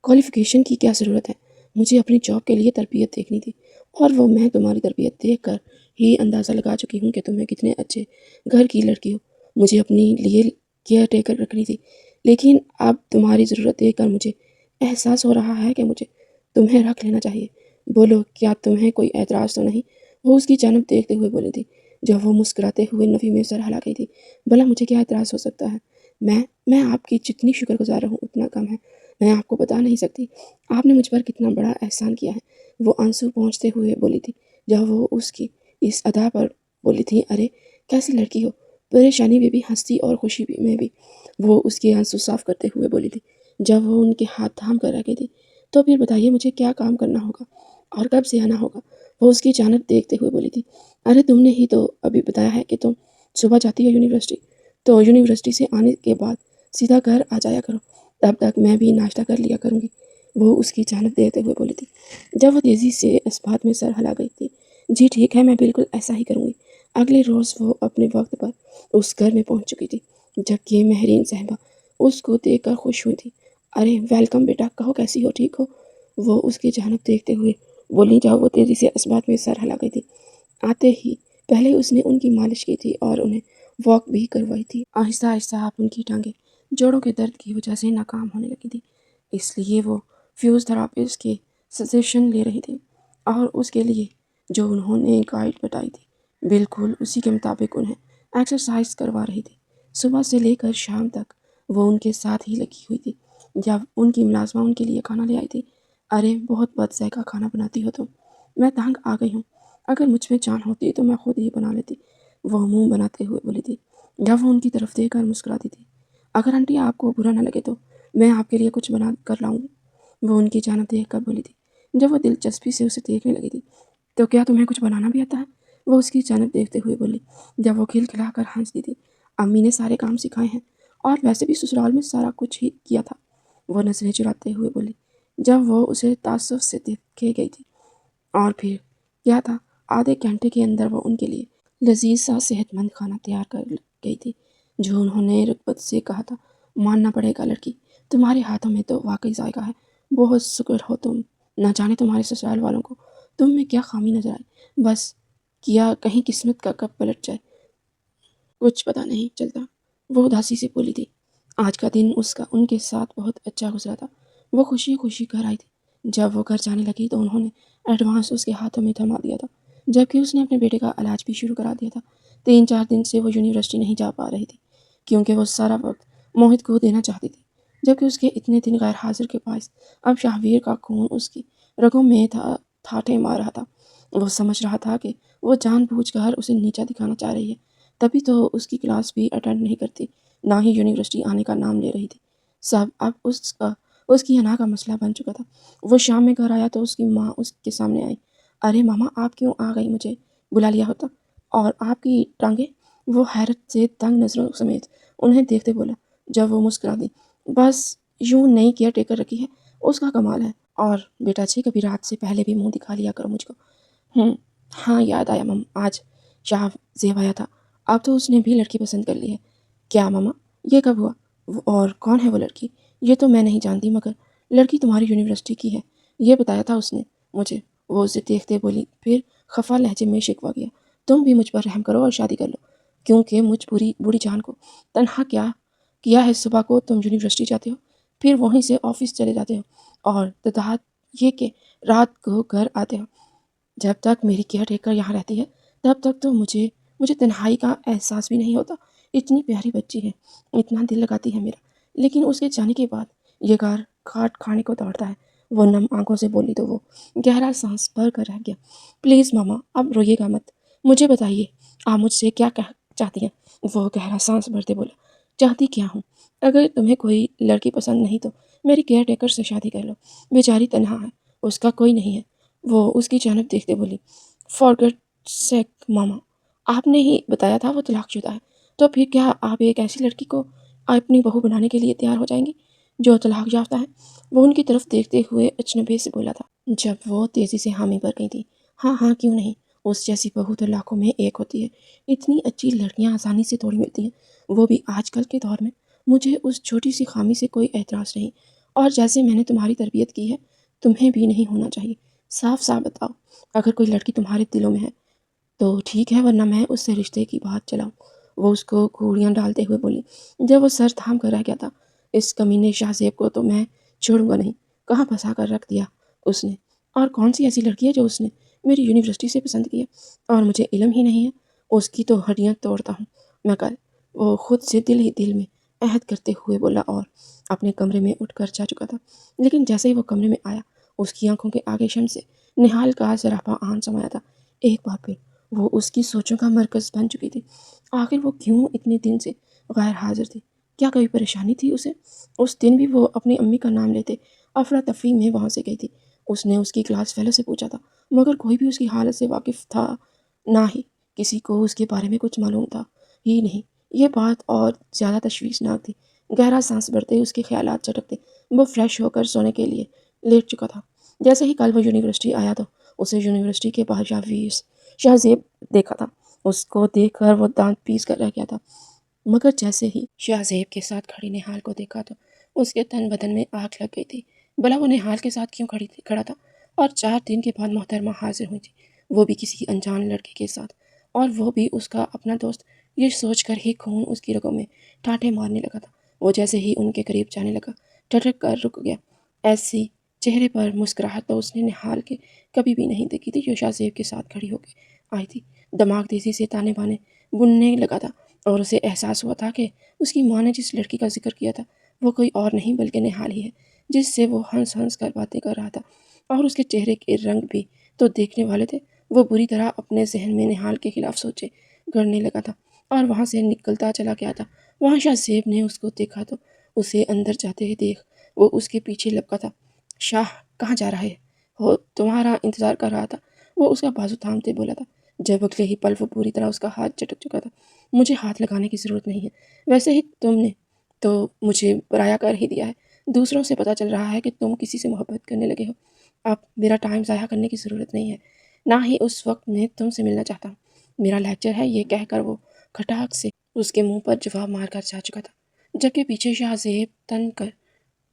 کوالیفیکیشن کی کیا ضرورت ہے؟ مجھے اپنی جاب کے لیے تربیت دیکھنی تھی اور وہ میں تمہاری تربیت دیکھ کر ہی اندازہ لگا چکی ہوں کہ تمہیں کتنے اچھے گھر کی لڑکی ہو۔ مجھے اپنی لیے کیئر ٹیکر رکھنی تھی، لیکن اب تمہاری ضرورت دیکھ کر مجھے احساس ہو رہا ہے کہ مجھے تمہیں رکھ لینا چاہیے۔ بولو، کیا تمہیں کوئی اعتراض تو نہیں؟ وہ اس کی جانب دیکھتے ہوئے بولی تھی جب وہ مسکراتے ہوئے نفی میں سر ہلا گئی تھی۔ بھلا مجھے کیا اعتراض ہو سکتا ہے؟ میں آپ کی جتنی شکر گزار رہوں اتنا کم ہے، میں آپ کو بتا نہیں سکتی آپ نے مجھ پر کتنا بڑا احسان کیا ہے، وہ آنسو پہنچتے ہوئے بولی تھی جب وہ اس کی اس ادا پر بولی تھی۔ ارے کیسی لڑکی ہو، پریشانی میں بھی ہنستی اور خوشی میں بھی، وہ اس کے آنسو صاف کرتے ہوئے بولی تھی جب وہ ان کے ہاتھ تھام کر رہ گئی تھی۔ تو پھر بتائیے مجھے کیا کام کرنا ہوگا اور کب سے آنا ہوگا؟ وہ اس کی جانب دیکھتے ہوئے بولی تھی۔ ارے تم نے ہی تو ابھی بتایا ہے کہ تم صبح جاتی ہو یونیورسٹی، تو یونیورسٹی سے آنے کے بعد سیدھا گھر آ جایا کرو، تب تک میں بھی ناشتہ کر لیا کروں گی، وہ اس کی جانب دیکھتے ہوئے بولی تھی جب وہ تیزی سے اس بات میں سر ہلا گئی تھی۔ جی ٹھیک ہے، میں بالکل ایسا ہی کروں گی۔ اگلے روز وہ اپنے وقت پر اس گھر میں پہنچ چکی تھی جبکہ مہرین صاحبہ اس کو دیکھ کر خوش ہوئی تھی۔ ارے ویلکم بیٹا، کہو کیسی ہو، ٹھیک ہو؟ وہ اس کی جانب دیکھتے ہوئے بولی جب وہ تیزی سے اس بات میں سر ہلا گئی تھی۔ آتے ہی پہلے اس نے ان کی مالش کی تھی اور انہیں واک بھی کروائی تھی۔ آہستہ آہستہ آپ ان کی ٹانگیں جوڑوں کے درد کی وجہ سے ناکام ہونے لگی تھی، اس لیے وہ فیوز تھراپسٹ کی سجیشن لے رہی تھی اور اس کے لیے جو انہوں نے گائیڈ بتائی تھی بالکل اسی کے مطابق انہیں ایکسرسائز کروا رہی تھی۔ صبح سے لے کر شام تک وہ ان کے ساتھ ہی لگی ہوئی تھی جب ان کی ملازمہ ان کے لیے کھانا لے آئی تھی۔ ارے بہت بد ذائقہ کھانا بناتی ہو تم، میں تنگ آ گئی ہوں، اگر مجھ میں جان ہوتی تو میں خود ہی بنا لیتی، وہ منہ بناتے ہوئے بولی تھی جب وہ ان کی طرف دیکھ کر مسکراتی تھی۔ اگر آنٹی آپ کو برا نہ لگے تو میں آپ کے لیے کچھ بنا کر لاؤں گی، وہ ان کی جانب دیکھ کر بولی تھی جب وہ دلچسپی سے اسے دیکھنے لگی تھی۔ تو کیا تمہیں کچھ بنانا بھی آتا ہے؟ وہ اس کی جانب دیکھتے ہوئے بولی جب وہ کھلکھلا کر ہنستی تھی۔ امی نے سارے کام سکھائے ہیں اور ویسے بھی سسرال میں سارا کچھ ہی کیا تھا، وہ نظریں چراتے ہوئے بولی جب وہ اسے تعصب سے دیکھے گئی تھی۔ اور پھر کیا تھا، آدھے گھنٹے کے اندر وہ ان کے لیے لذیذ سا صحت مند کھانا تیار کر گئی تھی جو انہوں نے رغبت سے کہا تھا۔ ماننا پڑے گا لڑکی، تمہارے ہاتھوں میں تو واقعی ذائقہ ہے، بہت شکر ہو تم، نہ جانے تمہارے سسرال والوں کو تم میں کیا خامی نظر آئی، بس کیا کہیں قسمت کا کب پلٹ جائے، کچھ پتہ نہیں چلتا، وہ اداسی سے بولی تھی۔ آج کا دن اس کا ان کے ساتھ بہت اچھا گزرا تھا، وہ خوشی خوشی گھر آئی تھی۔ جب وہ گھر جانے لگی تو انہوں نے ایڈوانس اس کے ہاتھوں میں تھما دیا تھا جبکہ اس نے اپنے بیٹے کا علاج بھی شروع کرا دیا تھا۔ 3-4 دن سے وہ یونیورسٹی نہیں جا پا رہی تھی کیونکہ وہ سارا وقت موہت کو دینا چاہتی تھی، جبکہ اس کے اتنے دن غیر حاضر کے باعث اب شاہویر کا خون اس کی رگوں میں ٹھاٹھیں مار رہا تھا۔ وہ سمجھ رہا تھا کہ وہ جان بوجھ کر اسے نیچا دکھانا چاہ رہی ہے، تبھی تو اس کی کلاس بھی اٹینڈ نہیں کرتی، نہ ہی یونیورسٹی آنے کا نام لے رہی تھی۔ سب اب اس کی حنا کا مسئلہ بن چکا تھا۔ وہ شام میں گھر آیا تو اس کی ماں اس کے سامنے آئی۔ ارے ماما، آپ کیوں آ گئی؟ مجھے بلا لیا ہوتا۔ اور آپ کی ٹانگیں؟ وہ حیرت سے تنگ نظروں سمیت انہیں دیکھتے بولا، جب وہ مسکرا دی۔ بس یوں نئی کیئر ٹیکر رکھی ہے، اس کا کمال ہے۔ اور بیٹا جی، کبھی رات سے پہلے بھی منہ دکھا لیا کرو مجھ کو۔ ہاں یاد آیا مم، آج شاہ زیب آیا تھا، اب تو اس نے بھی لڑکی پسند کر لی ہے۔ کیا ماما؟ یہ کب ہوا؟ اور کون ہے وہ لڑکی؟ یہ تو میں نہیں جانتی، مگر لڑکی تمہاری یونیورسٹی کی ہے، یہ بتایا تھا اس نے مجھے۔ وہ اسے دیکھتے بولی، پھر خفا لہجے میں شکوہ کیا، تم بھی مجھ پر رحم کرو اور شادی کر لو، کیونکہ مجھ بوڑھی جان کو تنہا کیا ہے؟ صبح کو تم یونیورسٹی جاتے ہو، پھر وہیں سے آفس چلے جاتے ہو، اور تدہات یہ کہ رات کو گھر آتے ہو۔ جب تک میری کیئر ٹیکر یہاں رہتی ہے تب تک تو مجھے تنہائی کا احساس بھی نہیں ہوتا۔ اتنی پیاری بچی ہے، اتنا دل لگاتی ہے میرا، لیکن اس کے جانے کے بعد یہ گھر کاٹ کھانے کو دوڑتا ہے۔ وہ نم آنکھوں سے بولی تو وہ گہرا سانس بھر کر رہ گیا۔ پلیز ماما، اب روئیے گا مت، مجھے بتائیے آپ مجھ سے کیا چاہتی ہیں؟ وہ گہرا سانس بھرتے بولا، چاہتی کیا ہوں؟ اگر تمہیں کوئی لڑکی پسند نہیں تو میری کیئر ٹیکر سے شادی کر لو، بیچاری تنہا ہے، اس کا کوئی نہیں ہے۔ وہ اس کی جانب دیکھتے بولی، فار گڈ سیک ماما، آپ نے ہی بتایا تھا وہ طلاق شدہ ہے، تو پھر کیا آپ ایک ایسی لڑکی کو اپنی بہو بنانے کے لیے تیار ہو جائیں گی جو طلاق یافتہ ہے؟ وہ ان کی طرف دیکھتے ہوئے اجنبی سے بولا تھا، جب وہ تیزی سے حامی بھر گئی تھی۔ ہاں ہاں، کیوں نہیں، اس جیسی بہو تو لاکھوں میں ایک ہوتی ہے، اتنی اچھی لڑکیاں آسانی سے تھوڑی ملتی ہیں، وہ بھی آج کل کے دور میں۔ مجھے اس چھوٹی سی خامی سے کوئی اعتراض نہیں، اور جیسے میں نے تمہاری تربیت کی ہے تمہیں بھی نہیں ہونا چاہیے۔ صاف صاف بتاؤ، اگر کوئی لڑکی تمہارے دلوں میں ہے تو ٹھیک ہے، ورنہ میں اس سے رشتے کی بات چلاؤں۔ وہ اس کو گھوڑیاں ڈالتے ہوئے بولی، جب وہ سر تھام کر رہ گیا تھا، اس کمینے شاہ زیب کو تو میں چھوڑوں گا نہیں، کہاں پھنسا کر رکھ دیا اس نے۔ اور کون سی ایسی لڑکی ہے جو اس نے میری یونیورسٹی سے پسند کیا، اور مجھے علم ہی نہیں ہے؟ اس کی تو ہڈیاں توڑتا ہوں میں کل۔ وہ خود سے دل ہی دل میں عہد کرتے ہوئے بولا اور اپنے کمرے میں اٹھ کر جا چکا تھا۔ لیکن جیسے ہی وہ کمرے میں آیا، اس کی آنکھوں کے آگے شم سے نہال کا زرافہ آن سمایا تھا۔ ایک بار پھر وہ اس کی سوچوں کا مرکز بن چکی تھی۔ آخر وہ کیوں اتنے دن سے غیر حاضر تھی؟ کیا کوئی پریشانی تھی اسے؟ اس دن بھی وہ اپنی امی کا نام لیتے افراتفری میں وہاں سے گئی تھی۔ اس نے اس کی کلاس فیلو سے پوچھا تھا، مگر کوئی بھی اس کی حالت سے واقف تھا، نہ ہی کسی کو اس کے بارے میں کچھ معلوم تھا ہی نہیں۔ یہ بات اور زیادہ تشویشناک تھی۔ گہرا سانس بھرتے اس کے خیالات چٹکتے، وہ فریش ہو کر سونے کے لیے لیٹ چکا تھا۔ جیسے ہی کل وہ یونیورسٹی آیا تو اسے یونیورسٹی کے باہر شاہ زیب دیکھا تھا۔ اس کو دیکھ کر وہ دانت پیس کر رہ گیا تھا، مگر جیسے ہی شاہ زیب کے ساتھ کھڑی نہال کو دیکھا تو اس کے تن بدن میں آگ لگ گئی تھی۔ بھلا وہ نہال کے ساتھ کیوں کھڑا تھا؟ اور 4 دن کے بعد محترمہ حاضر ہوئی تھی، وہ بھی کسی انجان لڑکے کے ساتھ، اور وہ بھی اس کا اپنا دوست۔ یہ سوچ کر ہی خون اس کی رگوں میں ٹھاٹھے مارنے لگا تھا۔ وہ جیسے ہی ان کے قریب جانے لگا، ٹھٹک کر رک گیا۔ ایسی چہرے پر مسکراہٹ تو اس نے نہال کے کبھی بھی نہیں دیکھی تھی، جو شاہ زیب کے ساتھ کھڑی ہو کے آئی تھی۔ دماغ تیزی سے تانے بانے بننے لگا تھا، اور اسے احساس ہوا تھا کہ اس کی ماں نے جس لڑکی کا ذکر کیا تھا وہ کوئی اور نہیں بلکہ نہال ہی ہے، جس سے وہ ہنس ہنس کر باتیں کر رہا تھا۔ اور اس کے چہرے کے رنگ بھی تو دیکھنے والے تھے۔ وہ بری طرح اپنے ذہن میں نہال کے خلاف سوچے گڑنے لگا تھا، اور وہاں سے نکلتا چلا گیا تھا۔ وہاں شاہ زیب نے اس کو دیکھا تو اسے اندر جاتے ہی دیکھ وہ اس کے پیچھے لپکا تھا۔ شاہ، کہاں جا رہا ہے ہو؟ تمہارا انتظار کر رہا تھا، وہ اس کا بازو تھامتے بولا تھا۔ جب اگلے ہی پل وہ پوری طرح اس کا ہاتھ چٹک چکا تھا۔ مجھے ہاتھ لگانے کی ضرورت نہیں ہے، ویسے ہی تم نے تو مجھے پرایا کر ہی دیا ہے۔ دوسروں سے پتہ چل رہا ہے کہ تم کسی سے محبت کرنے لگے ہو۔ اب میرا ٹائم ضائع کرنے کی ضرورت نہیں ہے، نہ ہی اس وقت میں تم سے ملنا چاہتا ہوں۔ میرا لیکچر ہے، یہ کہہ کر وہ کھٹاک سے اس کے منہ پر جواب مار کر جا چکا تھا، جبکہ پیچھے شاہ زیب تن کر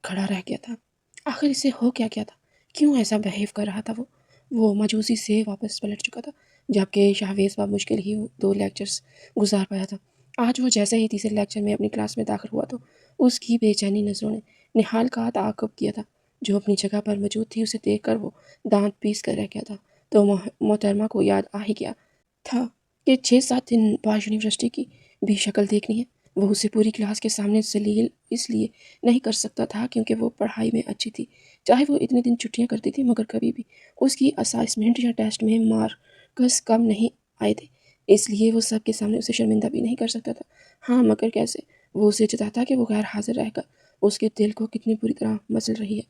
کھڑا رہ گیا تھا۔ آخر اسے ہو کیا گیا تھا؟ کیوں ایسا بہیو کر رہا تھا؟ وہ مجوسی سے واپس پلٹ چکا تھا، جبکہ شاہویز باب مشکل ہی 2 لیکچرز گزار پایا تھا۔ آج وہ جیسے ہی تیسرے لیکچر میں اپنی کلاس میں داخل ہوا تو اس کی بے چینی نظروں نے نہال کا تعاقب کیا تھا، جو اپنی جگہ پر موجود تھی۔ اسے دیکھ کر وہ دانت پیس کر رہ گیا تھا، تو محترمہ کو یاد آ ہی گیا تھا کہ 6-7 دن بعد یونیورسٹی کی بھی شکل دیکھنی ہے۔ وہ اسے پوری کلاس کے سامنے ذلیل اس لیے نہیں کر سکتا تھا کیونکہ وہ پڑھائی میں اچھی تھی، چاہے وہ اتنے دن چھٹیاں کرتی تھی، مگر کبھی بھی اس کی اسائنمنٹ یا ٹیسٹ میں مار کس کم نہیں آئے تھے، اس لیے وہ سب کے سامنے اسے شرمندہ بھی نہیں کر سکتا تھا۔ ہاں مگر کیسے؟ وہ اسے جتاتا کہ وہ غیر حاضر رہ کر اس کے دل کو کتنی بری طرح مچل رہی ہے۔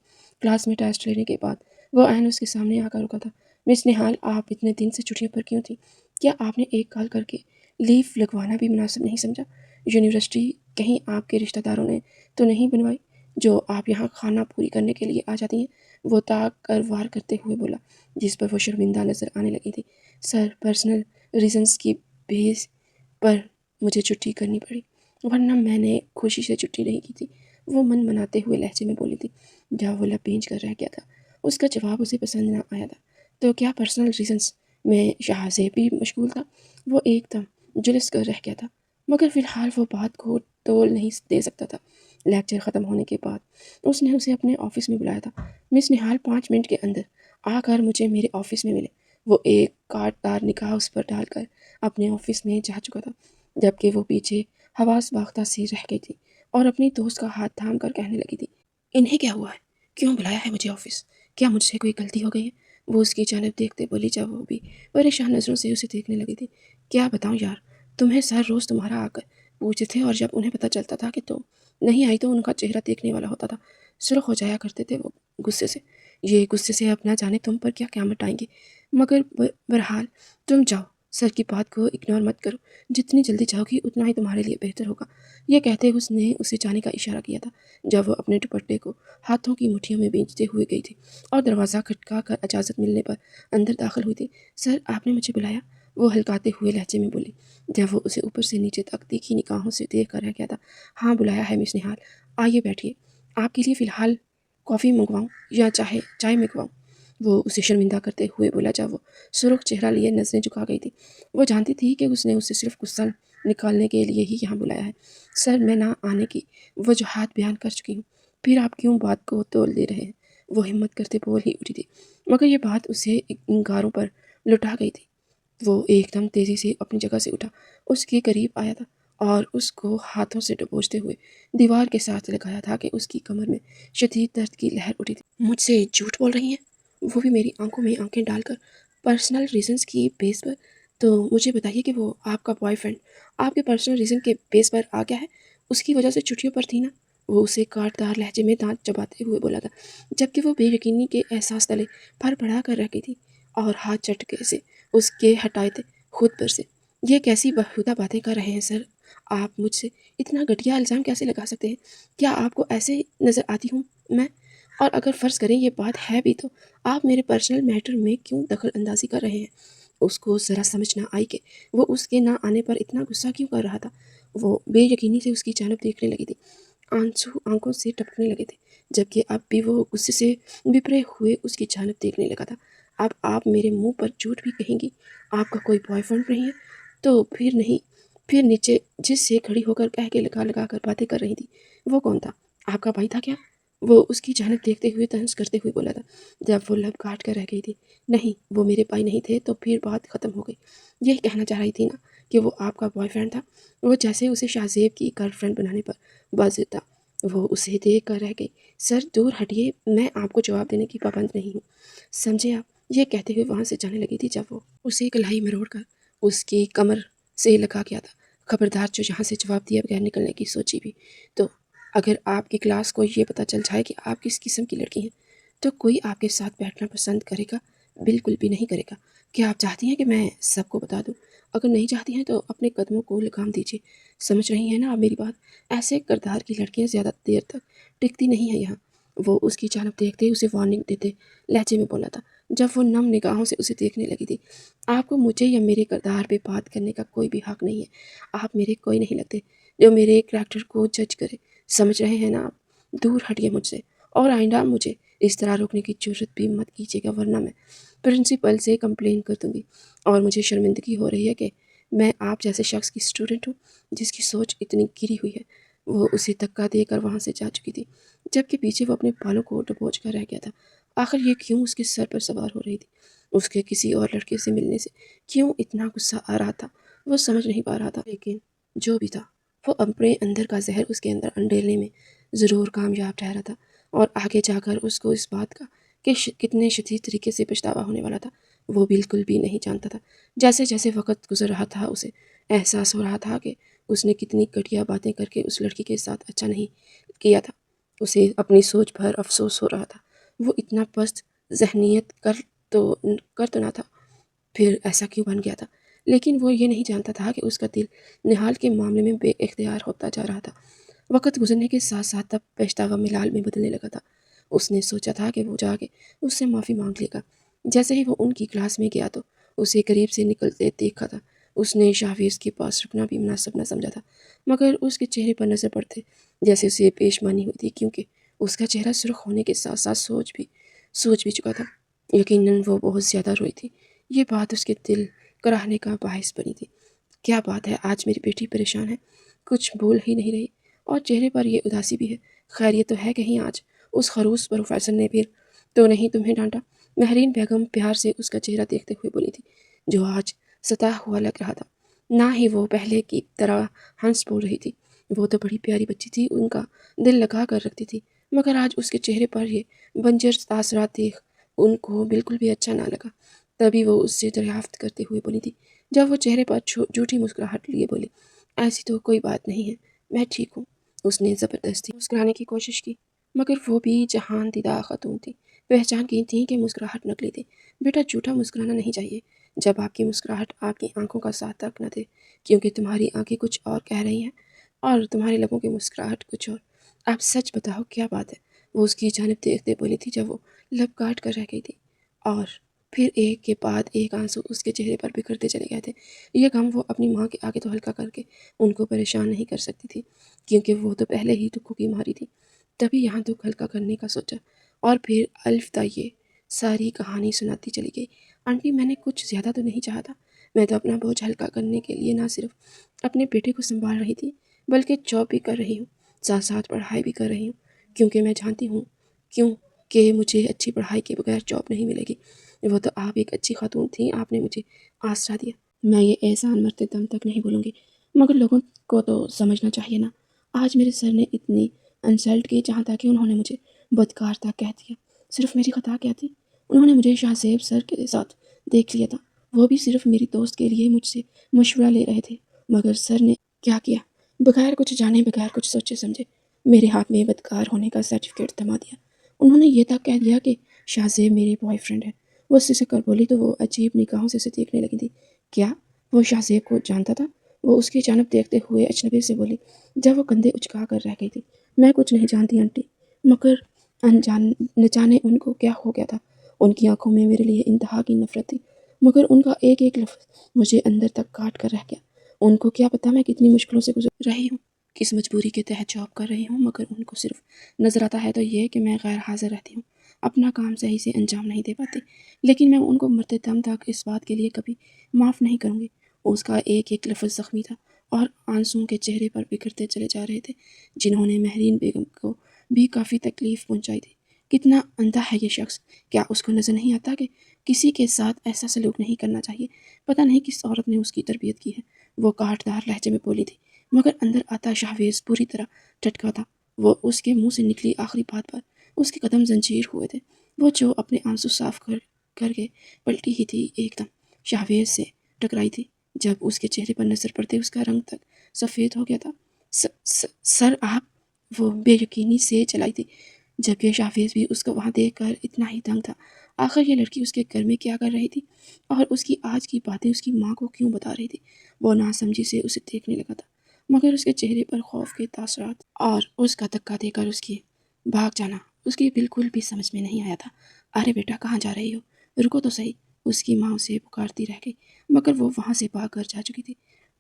کلاس میں ٹیسٹ لینے کے بعد وہ عین اس کے سامنے آ کر رکا تھا۔ مس نہال، آپ اتنے دن سے چھٹیوں پر کیوں تھی؟ کیا آپ نے ایک کال کر کے لیو لگوانا بھی مناسب نہیں سمجھا؟ یونیورسٹی کہیں آپ کے رشتہ داروں نے تو نہیں بنوائی جو آپ یہاں خانہ پوری کرنے کے لیے آ جاتی ہیں؟ وہ تاک کر وار کرتے ہوئے بولا، جس پر وہ شرمندہ نظر آنے لگی تھی۔ سر، پرسنل ریزنز کی بیس پر مجھے چھٹی کرنی پڑی، ورنہ میں نے خوشی سے چھٹی نہیں کی تھی، وہ من مناتے ہوئے لہجے میں بولی تھی۔ جب وہ لب بھینچ کر رہ گیا تھا۔ اس کا جواب اسے پسند نہ آیا تھا۔ تو کیا پرسنل ریزنز میں شہازیب بھی مشغول تھا؟ وہ ایک دم جلس کر رہ گیا تھا، مگر فی الحال وہ بات کو تول نہیں دے سکتا تھا۔ لیکچر ختم ہونے کے بعد اس نے اسے اپنے آفس میں بلایا تھا۔ مس نہال 5 منٹ کے اندر آ کر مجھے میرے آفس میں ملے۔ وہ ایک کاٹ دار نگاہ اس پر ڈال کر اپنے آفس میں جا چکا تھا، جبکہ وہ پیچھے حواس باختہ سی رہ گئی تھی اور اپنی دوست کا ہاتھ تھام کر کہنے لگی تھی، انہیں کیا ہوا ہے؟ کیوں بلایا ہے مجھے آفس؟ کیا مجھ سے کوئی غلطی ہو گئی ہے؟ وہ اس کی جانب دیکھتے بولی جب وہ بھی پریشان نظروں سے اسے دیکھنے لگی تھی۔ کیا بتاؤں یار، تمہیں سر روز تمہارا آ کر پوچھتے تھے، اور جب انہیں پتہ چلتا تھا کہ تم نہیں آئی تو ان کا چہرہ دیکھنے والا ہوتا تھا، سرخ ہو جایا کرتے تھے وہ غصے سے۔ یہ غصے سے اب نہ جانے تم پر کیا قیامت آئیں گے، مگر بہرحال تم جاؤ، سر کی بات کو اگنور مت کرو، جتنی جلدی جاؤ گی اتنا ہی تمہارے لیے بہتر ہوگا۔ یہ کہتے اس نے اسے جانے کا اشارہ کیا تھا جب وہ اپنے دوپٹے کو ہاتھوں کی مٹھیوں میں بھیجتے ہوئے گئی تھی اور دروازہ کھٹکا کر اجازت ملنے پر اندر داخل ہوئی تھی۔ سر، آپ نے مجھے بلایا؟ وہ ہلکاتے ہوئے لہجے میں بولی جب وہ اسے اوپر سے نیچے تک تیکھی نگاہوں سے دیکھ کر رہ گیا تھا۔ ہاں بلایا ہے مس نہال، آئیے بیٹھیے، آپ کے لیے فی الحال کافی منگواؤں یا چائے منگواؤں؟ وہ اسے شرمندہ کرتے ہوئے بولا جب وہ سرخ چہرہ لیے نظریں جھکا گئی تھی۔ وہ جانتی تھی کہ اس نے اسے صرف غصہ نکالنے کے لیے ہی یہاں بلایا ہے۔ سر، میں نہ آنے کی وجوہات بیان کر چکی ہوں، پھر آپ کیوں بات کو تول دے رہے ہیں؟ وہ ہمت کرتے بول ہی اٹھی تھی، مگر یہ بات اسے انگاروں پر لٹا گئی تھی۔ وہ ایک دم تیزی سے اپنی جگہ سے اٹھا، اس کے قریب آیا تھا اور اس کو ہاتھوں سے دبوچتے ہوئے دیوار کے ساتھ لگایا تھا کہ اس کی کمر میں شدید درد کی لہر اٹھی تھی۔ مجھ سے جھوٹ بول رہی ہیں؟ وہ بھی میری آنکھوں میں آنکھیں ڈال کر۔ پرسنل ریزنز کی بیس پر؟ تو مجھے بتائیے کہ وہ آپ کا بوائے فرینڈ آپ کے پرسنل ریزن کے بیس پر آ گیا ہے؟ اس کی وجہ سے چھٹیوں پر تھی نا؟ وہ اسے کاٹ دار لہجے میں دانت چباتے ہوئے بولا تھا، جبکہ وہ بے یقینی کے احساس تلے پھڑ پڑا کر رہ گئی تھی اور ہاتھ جھٹکے سے اس کے ہٹائے تھے خود پر سے۔ یہ کیسی بہودہ باتیں کر رہے ہیں سر؟ آپ مجھ سے اتنا گھٹیا الزام کیسے لگا سکتے ہیں؟ کیا آپ کو ایسے نظر آتی ہوں میں؟ اور اگر فرض کریں یہ بات ہے بھی تو آپ میرے پرسنل میٹر میں کیوں دخل اندازی کر رہے ہیں؟ اس کو ذرا سمجھ نہ آئی کہ وہ اس کے نہ آنے پر اتنا غصہ کیوں کر رہا تھا۔ وہ بے یقینی سے اس کی جانب دیکھنے لگی تھی، آنسو آنکھوں سے ٹپکنے لگے تھے، جبکہ اب بھی وہ غصے سے بپرے ہوئے اس کی جانب دیکھنے لگا تھا۔ اب آپ میرے منہ پر جھوٹ بھی کہیں گی؟ آپ کا کوئی بوائے فرینڈ نہیں ہے؟ تو پھر نہیں، پھر نیچے جس سے کھڑی ہو کر کہہ کے لگا لگا کر باتیں کر رہی تھی وہ کون تھا؟ آپ کا بھائی تھا کیا؟ وہ اس کی جانب دیکھتے ہوئے طنز کرتے ہوئے بولا تھا جب وہ لب کاٹ کر رہ گئی تھی۔ نہیں، وہ میرے بھائی نہیں تھے۔ تو پھر بات ختم ہو گئی۔ یہی کہنا چاہ رہی تھی نا کہ وہ آپ کا بوائے فرینڈ تھا؟ وہ جیسے اسے شہزیب کی گرل فرینڈ بنانے پر بازر تھا۔ وہ اسے دیکھ کر رہ گئی۔ سر دور ہٹیے، میں آپ کو جواب دینے کی پابند نہیں ہوں، سمجھے آپ؟ یہ کہتے ہوئے وہاں سے جانے لگی تھی جب وہ اسے کلائی مروڑ کر اس کی کمر سے لگا گیا تھا۔ خبردار جو یہاں سے جواب دیا بغیر نکلنے کی سوچی بھی تو اگر آپ کی کلاس کو یہ پتہ چل جائے کہ آپ کس قسم کی لڑکی ہیں تو کوئی آپ کے ساتھ بیٹھنا پسند کرے گا؟ بالکل بھی نہیں کرے گا۔ کیا آپ چاہتی ہیں کہ میں سب کو بتا دوں؟ اگر نہیں چاہتی ہیں تو اپنے قدموں کو لگام دیجیے، سمجھ رہی ہیں نا آپ میری بات؟ ایسے کردار کی لڑکیاں زیادہ دیر تک ٹکتی نہیں ہیں یہاں۔ وہ اس کی جانب دیکھتے اسے وارننگ دیتے لہجے میں بولا تھا جب وہ نم نگاہوں سے اسے دیکھنے لگی تھی۔ آپ کو مجھے یا میرے کردار پہ بات کرنے کا کوئی بھی حق نہیں ہے۔ آپ میرے کوئی نہیں لگتے جو میرے کریکٹر کو جج کرے، سمجھ رہے ہیں نا آپ؟ دور ہٹیے مجھ سے، اور آئندہ مجھے اس طرح روکنے کی جرت بھی مت کیجیے گا، ورنہ میں پرنسپل سے کمپلین کر دوں گی۔ اور مجھے شرمندگی ہو رہی ہے کہ میں آپ جیسے شخص کی اسٹوڈنٹ ہوں جس کی سوچ اتنی گری ہوئی ہے۔ وہ اسے دھکا دے کر وہاں سے جا چکی تھی، جبکہ پیچھے وہ اپنے بالوں کو دبوچ کر رہ گیا تھا۔ آخر یہ کیوں اس کے سر پر سوار ہو رہی تھی؟ اس کے کسی اور لڑکے سے ملنے سے کیوں اتنا غصہ آ رہا تھا؟ وہ سمجھ نہیں پا رہا تھا، لیکن جو بھی تھا وہ اپنے اندر کا زہر اس کے اندر انڈیلنے میں ضرور کامیاب ٹھہرا تھا، اور آگے جا کر اس کو اس بات کا کہ کتنے شدید طریقے سے پچھتاوا ہونے والا تھا۔ وہ بالکل بھی نہیں جانتا تھا۔ جیسے جیسے وقت گزر رہا تھا اسے احساس ہو رہا تھا کہ اس نے کتنی گھٹیا باتیں کر کے اس لڑکی کے ساتھ اچھا نہیں کیا تھا۔ اسے اپنی سوچ پر افسوس ہو رہا تھا۔ وہ اتنا پست ذہنیت کر تو نہ تھا، پھر ایسا کیوں بن گیا تھا؟ لیکن وہ یہ نہیں جانتا تھا کہ اس کا دل نہال کے معاملے میں بے اختیار ہوتا جا رہا تھا۔ وقت گزرنے کے ساتھ ساتھ تب پیشتاوا ملال میں بدلنے لگا تھا۔ اس نے سوچا تھا کہ وہ جا کے اس سے معافی مانگ لے گا۔ جیسے ہی وہ ان کی کلاس میں گیا تو اسے قریب سے نکلتے دیکھا تھا۔ اس نے شاہویز کے پاس رکنا بھی مناسب نہ سمجھا تھا، مگر اس کے چہرے پر نظر پڑتے جیسے اسے پیشمانی ہوئی تھی، کیونکہ اس کا چہرہ سرخ ہونے کے ساتھ ساتھ سوچ بھی چکا تھا۔ یقیناً وہ بہت زیادہ روئی تھی۔ یہ بات اس کے دل کراہنے کا باعث بنی تھی۔ کیا بات ہے، آج میری بیٹی پریشان ہے، کچھ بول ہی نہیں رہی، اور چہرے پر یہ اداسی بھی ہے۔ خیر یہ تو ہے کہیں آج اس خروس پروفیسر نے پھر تو نہیں تمہیں ڈانٹا؟ مہرین بیگم پیار سے اس کا چہرہ دیکھتے ہوئے بولی تھی، جو آج ستا ہوا لگ رہا تھا۔ نہ ہی وہ پہلے کی طرح ہنس بول رہی تھی۔ وہ تو بڑی پیاری بچی تھی، ان کا دل لگا کر رکھتی تھی، مگر آج اس کے چہرے پر یہ بنجر تاثرات دیکھ ان کو بالکل بھی اچھا نہ لگا۔ تبھی وہ اس سے دریافت کرتے ہوئے بولی تھی، جب وہ چہرے پر جھوٹی مسکراہٹ لیے بولی، ایسی تو کوئی بات نہیں ہے، میں ٹھیک ہوں۔ اس نے زبردستی مسکرانے کی کوشش کی، مگر وہ بھی جہان دیدہ خاتون تھی، پہچان گئی تھی کہ مسکراہٹ نکلی تھی۔ بیٹا جھوٹا مسکرانا نہیں چاہیے جب آپ کی مسکراہٹ آپ کی آنکھوں کا ساتھ تک نہ دے، کیونکہ تمہاری آنکھیں کچھ اور کہہ رہی ہیں اور تمہارے لبوں کی مسکراہٹ کچھ اور۔ آپ سچ بتاؤ کیا بات ہے؟ وہ اس کی جانب دیکھتے بولی تھی جب وہ لب کاٹ کر رہ گئی تھی، اور پھر ایک کے بعد ایک آنسو اس کے چہرے پر بکھرتے چلے گئے تھے۔ یہ غم وہ اپنی ماں کے آگے تو ہلکا کر کے ان کو پریشان نہیں کر سکتی تھی، کیونکہ وہ تو پہلے ہی دکھوں کی ماری تھی۔ تبھی یہاں دکھ ہلکا کرنے کا سوچا، اور پھر الفتا یہ ساری کہانی سناتی چلی گئی۔ آنٹی میں نے کچھ زیادہ تو نہیں چاہا تھا، میں تو اپنا بوجھ ہلکا کرنے کے لیے نہ صرف اپنے بیٹے کو سنبھال رہی تھی، بلکہ جاب بھی کر رہی ہوں، ساتھ ساتھ پڑھائی بھی کر رہی ہوں، کیونکہ میں جانتی ہوں کیوں کہ مجھے اچھی پڑھائی کے بغیر جاب نہیں ملے گی۔ وہ تو آپ ایک اچھی خاتون تھیں، آپ نے مجھے آسرا دیا، میں یہ احسان مرتے دم تک نہیں بھولوں گی، مگر لوگوں کو تو سمجھنا چاہیے نا۔ آج میرے سر نے اتنی انسلٹ کی جہاں تک کہ انہوں نے مجھے بدکار تک کہہ دیا۔ صرف میری خطا کیا تھی؟ انہوں نے مجھے شاہ زیب سر کے ساتھ دیکھ لیا تھا، وہ بھی صرف میری دوست کے لیے مجھ سے مشورہ لے رہے تھے، مگر سر نے کیا کیا؟ بغیر کچھ جانے، بغیر کچھ سوچے سمجھے میرے ہاتھ میں بدکار ہونے کا سرٹیفکیٹ تھما دیا۔ انہوں نے یہ تک کہہ دیا کہ شاہ زیب میرے بوائے فرینڈ ہے۔ وہ سسک کر بولی تو وہ عجیب نگاہوں سے اسے دیکھنے لگی تھی۔ کیا وہ شاہ زیب کو جانتا تھا؟ وہ اس کی جانب دیکھتے ہوئے اجنبی سے بولی، جب وہ کندھے اچکا کر رہ گئی تھی۔ میں کچھ نہیں جانتی آنٹی، مگر نہ جانے ان کو کیا ہو گیا تھا۔ ان کی آنکھوں میں میرے لیے انتہا کی نفرت تھی، مگر ان کا ایک ایک لفظ مجھے اندر تک کاٹ کر رہ گیا۔ ان کو کیا پتا میں کتنی مشکلوں سے گزر رہی ہوں، کس مجبوری کے تحت جاب کر رہی ہوں، مگر ان کو صرف نظر آتا ہے تو یہ کہ میں غیر حاضر رہتی ہوں، اپنا کام صحیح سے انجام نہیں دے پاتی۔ لیکن میں ان کو مرتے دم تک اس بات کے لیے کبھی معاف نہیں کروں گی۔ اس کا ایک ایک لفظ زخمی تھا اور آنسوؤں کے چہرے پر بکھرتے چلے جا رہے تھے، جنہوں نے مہرین بیگم کو بھی کافی تکلیف پہنچائی تھی۔ کتنا اندھا ہے یہ شخص! کیا اس کو نظر نہیں آتا کہ کسی کے ساتھ ایسا سلوک نہیں کرنا چاہیے؟ پتہ نہیں کس عورت نے اس کی تربیت کی ہے، وہ کاٹدار لہجے میں بولی تھی، مگر اندر آتا شاہویز پوری طرح ٹھٹکا تھا۔ وہ اس کے منہ سے نکلی آخری بات پر اس کے قدم زنجیر ہوئے تھے۔ وہ جو اپنے آنسو صاف کر کے پلٹی ہی تھی، ایک دم شاہویز سے ٹکرائی تھی۔ جب اس کے چہرے پر نظر پڑتے اس کا رنگ تک سفید ہو گیا تھا۔ سر آپ، وہ بے یقینی سے چلائی تھی، جبکہ شاہویز بھی اس کو وہاں دیکھ کر اتنا ہی دنگ تھا۔ آخر یہ لڑکی اس کے گھر میں کیا کر رہی تھی، اور اس کی آج کی باتیں اس کی ماں کو کیوں بتا رہی تھی؟ وہ ناسمجھی سے اسے دیکھنے لگا تھا، مگر اس کے چہرے پر خوف کے تاثرات اور اس کا دھکا دے کر اس کی بھاگ جانا اس کی بالکل بھی سمجھ میں نہیں آیا تھا۔ ارے بیٹا کہاں جا رہی ہو؟ رکو تو صحیح، اس کی ماں اسے پکارتی رہ گئی، مگر وہ وہاں سے بھاگ کر جا چکی تھی۔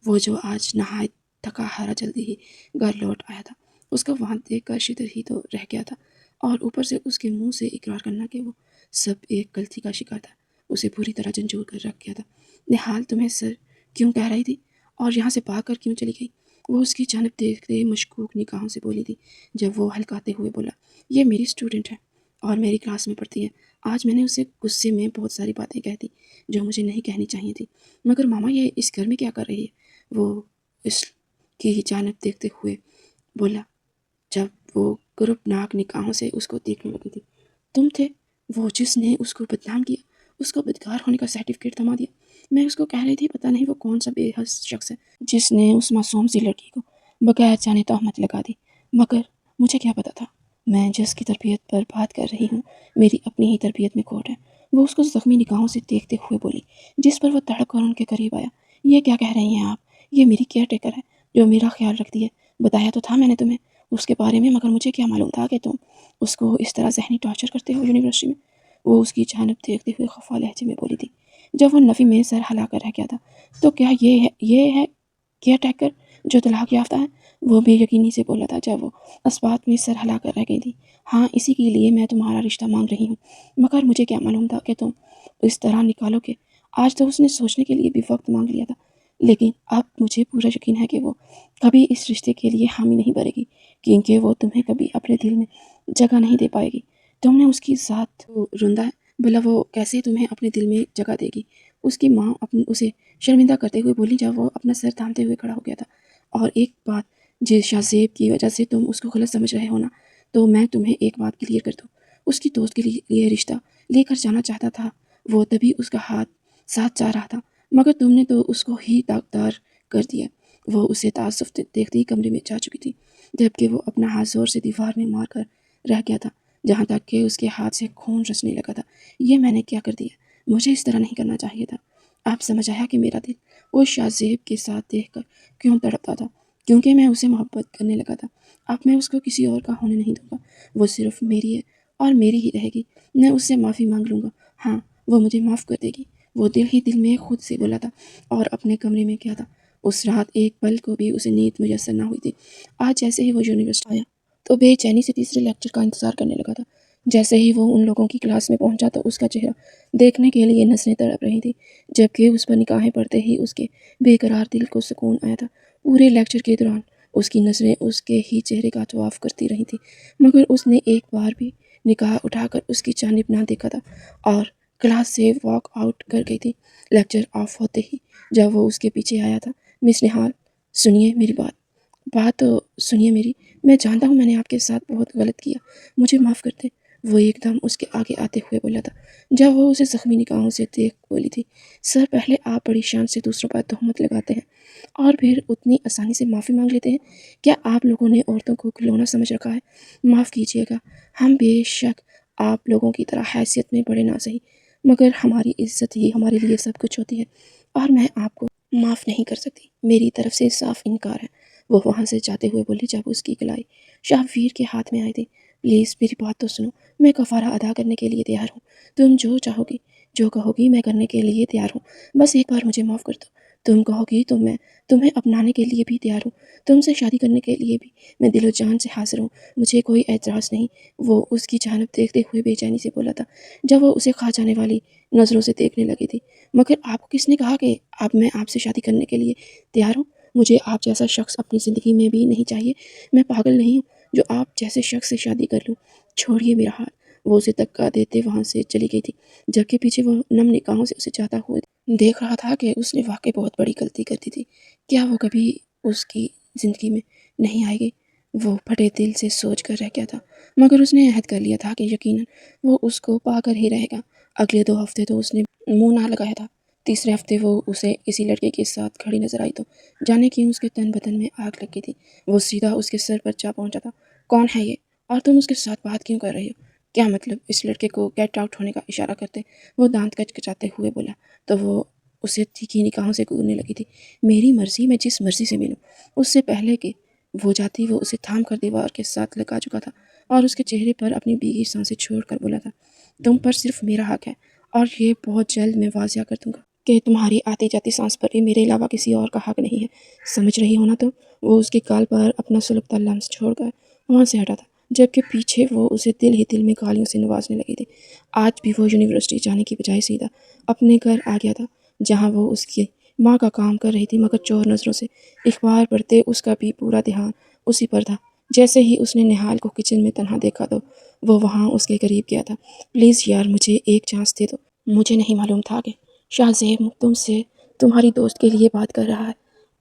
وہ جو آج نہایت تھکا ہارا جلدی ہی گھر لوٹ آیا تھا، اس کو وہاں دیکھ کر شدر ہی تو رہ گیا تھا، اور اوپر سے اس کے منہ سے اقرار کرنا کہ وہ سب ایک غلطی کا شکار تھا، اسے پوری طرح جھنجھوڑ کر رکھ گیا تھا۔ نہال تمہیں سر کیوں کہہ رہی تھی، اور یہاں سے بھاگ کر کیوں چلی گئی؟ وہ اس کی جانب دیکھتے مشکوک نگاہوں سے بولی تھی، جب وہ ہلکاتے ہوئے بولا، یہ میری اسٹوڈنٹ ہے اور میری کلاس میں پڑھتی ہے۔ آج میں نے اسے غصے میں بہت ساری باتیں کہہ دی جو مجھے نہیں کہنی چاہیے تھی، مگر ماما یہ اس گھر میں کیا کر رہی ہے؟ وہ اس کی جانب دیکھتے ہوئے بولا، جب وہ گربناک نگاہوں سے اس کو دیکھنے لگی تھی۔ تم تھے وہ جس نے اس کو بدنام کیا، اس کو بدکار ہونے کا سرٹیفکیٹ تھما دیا۔ میں اس کو کہہ رہی تھی پتہ نہیں وہ کون سا بے حس شخص ہے جس نے اس معصوم سی لڑکی کو بغیر جانے تہمت لگا دی، مگر مجھے کیا پتا تھا۔ میں جس کی تربیت پر بات کر رہی ہوں میری اپنی ہی تربیت میں کھوٹ ہے۔ وہ اس کو زخمی نگاہوں سے دیکھتے ہوئے بولی، جس پر وہ تڑپ کر ان کے قریب آیا، یہ کیا کہہ رہی ہیں آپ؟ یہ میری کیئر ٹیکر ہے جو میرا خیال رکھتی ہے۔ بتایا تو تھا میں نے تمہیں اس کے بارے میں، مگر مجھے کیا معلوم تھا کہ تم اس کو اس طرح ذہنی ٹارچر کرتے ہو یونیورسٹی میں۔ وہ اس کی جانب دیکھتے ہوئے خفا لہجے میں بولی تھی۔ جب وہ نفی میں سر ہلا کر رہ گیا تھا، تو کیا یہ ہے کیئر ٹیکر جو طلاق یافتہ ہے؟ وہ بے یقینی سے بولا تھا جب وہ اسبات میں سر ہلا کر رہ گئی تھی۔ ہاں، اسی کے لیے میں تمہارا رشتہ مانگ رہی ہوں، مگر مجھے کیا معلوم تھا کہ تم اس طرح نکالو گے۔ آج تو اس نے سوچنے کے لیے بھی وقت مانگ لیا تھا، لیکن اب مجھے پورا یقین ہے کہ وہ کبھی اس رشتے کے لیے حامی نہیں بھرے گی، کیونکہ وہ تمہیں کبھی اپنے دل میں جگہ نہیں دے پائے گی۔ تم نے اس کی ذات کو روندا ہے، بھلا وہ کیسے تمہیں اپنے دل میں جگہ دے گی؟ اس کی ماں اسے شرمندہ کرتے ہوئے بولی جب وہ اپنا سر تھامتے ہوئے کھڑا ہو گیا تھا۔ اور ایک بات، جس شاہ زیب کی وجہ سے تم اس کو غلط سمجھ رہے ہو نا، تو میں تمہیں ایک بات کلیئر کر دوں۔ اس کی دوست کے لیے رشتہ لے کر جانا چاہتا تھا وہ، تبھی اس کا ہاتھ ساتھ جا رہا تھا، مگر تم نے تو اس کو ہی داغدار کر دیا۔ وہ اسے تعصب دیکھتے ہی کمرے میں جا چکی تھی، جبکہ وہ اپنا ہاتھ زور سے دیوار میں مار کر رہ گیا تھا، جہاں تک کہ اس کے ہاتھ سے خون رسنے لگا تھا۔ یہ میں نے کیا کر دیا؟ مجھے اس طرح نہیں کرنا چاہیے تھا۔ آپ سمجھ آیا کہ میرا دل اس شاہ زیب کے ساتھ دیکھ کر کیوں تڑپتا تھا؟ کیونکہ میں اسے محبت کرنے لگا تھا۔ اب میں اس کو کسی اور کا ہونے نہیں دوں گا، وہ صرف میری ہے اور میری ہی رہے گی۔ میں اس سے معافی مانگ لوں گا، ہاں وہ مجھے معاف کر دے گی۔ وہ دل ہی دل میں خود سے بولا تھا اور اپنے کمرے میں کیا تھا۔ اس رات ایک پل کو بھی اسے نیند میسر نہ ہوئی تھی۔ آج جیسے ہی وہ یونیورسٹی آیا تو بے چینی سے تیسرے لیکچر کا انتظار کرنے لگا تھا۔ جیسے ہی وہ ان لوگوں کی کلاس میں پہنچا تو اس کا چہرہ دیکھنے کے لیے نظریں تڑپ رہی تھی، جبکہ اس پر نگاہیں پڑتے ہی اس کے بے قرار دل کو سکون آیا تھا۔ پورے لیکچر کے دوران اس کی نظریں اس کے ہی چہرے کا طواف کرتی رہی تھی، مگر اس نے ایک بار بھی نگاہ اٹھا کر اس کی جانب نہ دیکھا تھا اور کلاس سے واک آؤٹ کر گئی تھی۔ لیکچر آف ہوتے ہی جب وہ اس کے پیچھے آیا تھا، مس نہال سنیے میری بات تو سنیے میری، میں جانتا ہوں میں نے آپ کے ساتھ بہت غلط کیا، مجھے معاف کر دیں، وہ ایک دم اس کے آگے آتے ہوئے بولا تھا، جب وہ اسے زخمی نگاہوں سے دیکھ بولی تھی، سر پہلے آپ بڑی شان سے دوسروں پر تہمت لگاتے ہیں اور پھر اتنی آسانی سے معافی مانگ لیتے ہیں؟ کیا آپ لوگوں نے عورتوں کو کھلونا سمجھ رکھا ہے؟ معاف کیجیے گا، ہم بے شک آپ لوگوں کی طرح حیثیت میں بڑے نہ صحیح، مگر ہماری عزت ہی ہمارے لیے سب کچھ ہوتی ہے اور میں آپ کو معاف نہیں کر سکتی، میری طرف سے صاف انکار ہے۔ وہ وہاں سے جاتے ہوئے بولی جب اس کی کلائی شاہ ویر کے ہاتھ میں آئی تھی، پلیز میری بات تو سنو، میں کفارہ ادا کرنے کے لیے تیار ہوں، تم جو چاہو گی جو کہو گی میں کرنے کے لیے تیار ہوں، بس ایک بار مجھے معاف کر دو، تم کہو گی تو میں تمہیں اپنانے کے لیے بھی تیار ہوں، تم سے شادی کرنے کے لیے بھی میں دل و جان سے حاضر ہوں، مجھے کوئی اعتراض نہیں۔ وہ اس کی جانب دیکھتے ہوئے بے چینی سے بولا تھا، جب وہ اسے کھا جانے والی نظروں سے دیکھنے لگی تھی، مگر آپ کو کس نے کہا کہ اب میں آپ سے شادی کرنے کے لیے تیار ہوں؟ مجھے آپ جیسا شخص اپنی زندگی میں بھی نہیں چاہیے، میں پاگل نہیں ہوں جو آپ جیسے شخص سے شادی کر لوں، چھوڑیے میرا ہاتھ۔ وہ اسے دھکا دیتے وہاں سے چلی گئی تھی، جبکہ پیچھے وہ نم نگاہوں سے اسے جاتا ہوا دیکھ رہا تھا کہ اس نے واقعی بہت بڑی غلطی کر دی تھی۔ کیا وہ کبھی اس کی زندگی میں نہیں آئے گی؟ وہ پھٹے دل سے سوچ کر رہ گیا تھا، مگر اس نے عہد کر لیا تھا کہ یقیناً وہ اس کو پا کر ہی رہے گا۔ اگلے 2 ہفتے تو اس نے منہ نہ لگایا تھا۔ تیسرے ہفتے وہ اسے اسی لڑکے کے ساتھ کھڑی نظر آئی تو جانے کیوں اس کے تن بدن میں آگ لگ گئی تھی۔ وہ سیدھا اس کے سر پر جا پہنچا تھا، کون ہے یہ اور تم اس کے ساتھ بات کیوں کر رہی ہو؟ کیا مطلب؟ اس لڑکے کو گیٹ آؤٹ ہونے کا اشارہ کرتے وہ دانت کچکچاتے ہوئے بولا تو وہ اسے تیکھی نگاہوں سے گورنے لگی تھی۔ میری مرضی، میں جس مرضی سے ملوں۔ اس سے پہلے کہ وہ جاتی وہ اسے تھام کر دیوار کے ساتھ لگا چکا تھا اور اس کے چہرے پر اپنی بیگی سانسیں چھوڑ کر بولا تھا، تم پر صرف میرا حق ہے اور یہ بہت جلد میں واضح کر دوں گا کہ تمہاری آتی جاتی سانس پر بھی میرے علاوہ کسی اور کا حق نہیں ہے، سمجھ رہی ہو نا تم؟ وہ اس کے گال پر اپنا سلگتا لمس چھوڑ کر وہاں سے ہٹا تھا، جبکہ پیچھے وہ اسے دل ہی دل میں گالیوں سے نوازنے لگی تھی۔ آج بھی وہ یونیورسٹی جانے کی بجائے سیدھا اپنے گھر آ گیا تھا، جہاں وہ اس کی ماں کا کام کر رہی تھی، مگر چور نظروں سے اخبار پڑھتے اس کا بھی پورا دھیان اسی پر تھا۔ جیسے ہی اس نے نہال کو کچن میں تنہا دیکھا تو وہ وہاں اس کے قریب گیا تھا، پلیز یار مجھے ایک چانس دے دو، مجھے نہیں معلوم تھا کہ شاہ زیب تم سے تمہاری دوست کے لیے بات کر رہا ہے،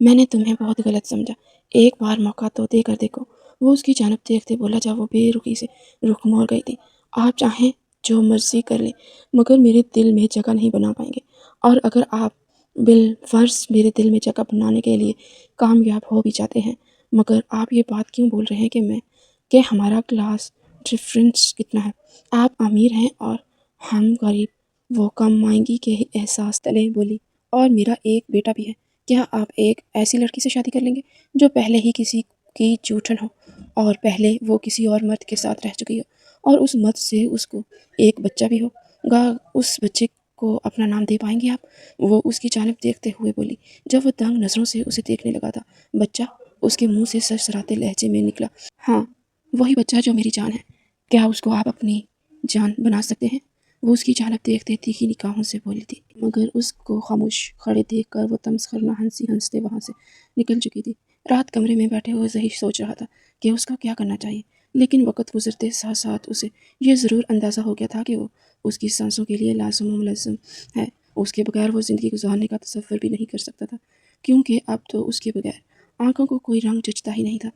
میں نے تمہیں بہت غلط سمجھا، ایک بار موقع تو دے کر دیکھو۔ وہ اس کی جانب دیکھتے بولا جب وہ بے رخی سے رخ موڑ گئی تھی، آپ چاہیں جو مرضی کر لیں مگر میرے دل میں جگہ نہیں بنا پائیں گے، اور اگر آپ بالفرض میرے دل میں جگہ بنانے کے لیے کامیاب ہو بھی جاتے ہیں، مگر آپ یہ بات کیوں بول رہے ہیں کہ ہمارا کلاس ڈفرینس کتنا ہے؟ آپ امیر ہیں اور ہم غریب، وہ کم مائنگی کے احساس تلے بولی، اور میرا ایک بیٹا بھی ہے۔ کیا آپ ایک ایسی لڑکی سے شادی کر لیں گے جو پہلے ہی کسی کی جوٹن ہو، اور پہلے وہ کسی اور مرد کے ساتھ رہ چکی ہو، اور اس مرد سے اس کو ایک بچہ بھی ہوگا؟ اس بچے کو اپنا نام دے پائیں گے آپ؟ وہ اس کی جانب دیکھتے ہوئے بولی، جب وہ تنگ نظروں سے اسے دیکھنے لگا تھا۔ بچہ؟ اس کے منہ سے سرسراتے لہجے میں نکلا۔ ہاں، وہی بچہ جو میری جان ہے۔ کیا اس کو آپ اپنی جان بنا سکتے ہیں؟ وہ اس کی جانب دیکھتے تیکھی نگاہوں سے بولی تھی، مگر اس کو خاموش کھڑے دیکھ کر وہ تمسخرانہ ہنستے وہاں سے نکل چکی تھی۔ رات کمرے میں بیٹھے ہوئے ظہیر سوچ رہا تھا کہ اس کو کیا کرنا چاہیے، لیکن وقت گزرتے ساتھ ساتھ اسے یہ ضرور اندازہ ہو گیا تھا کہ وہ اس کی سانسوں کے لیے لازم و ملزم ہے۔ اس کے بغیر وہ زندگی گزارنے کا تصور بھی نہیں کر سکتا تھا، کیونکہ اب تو اس کے بغیر آنکھوں کو کوئی رنگ جچتا ہی نہیں تھا،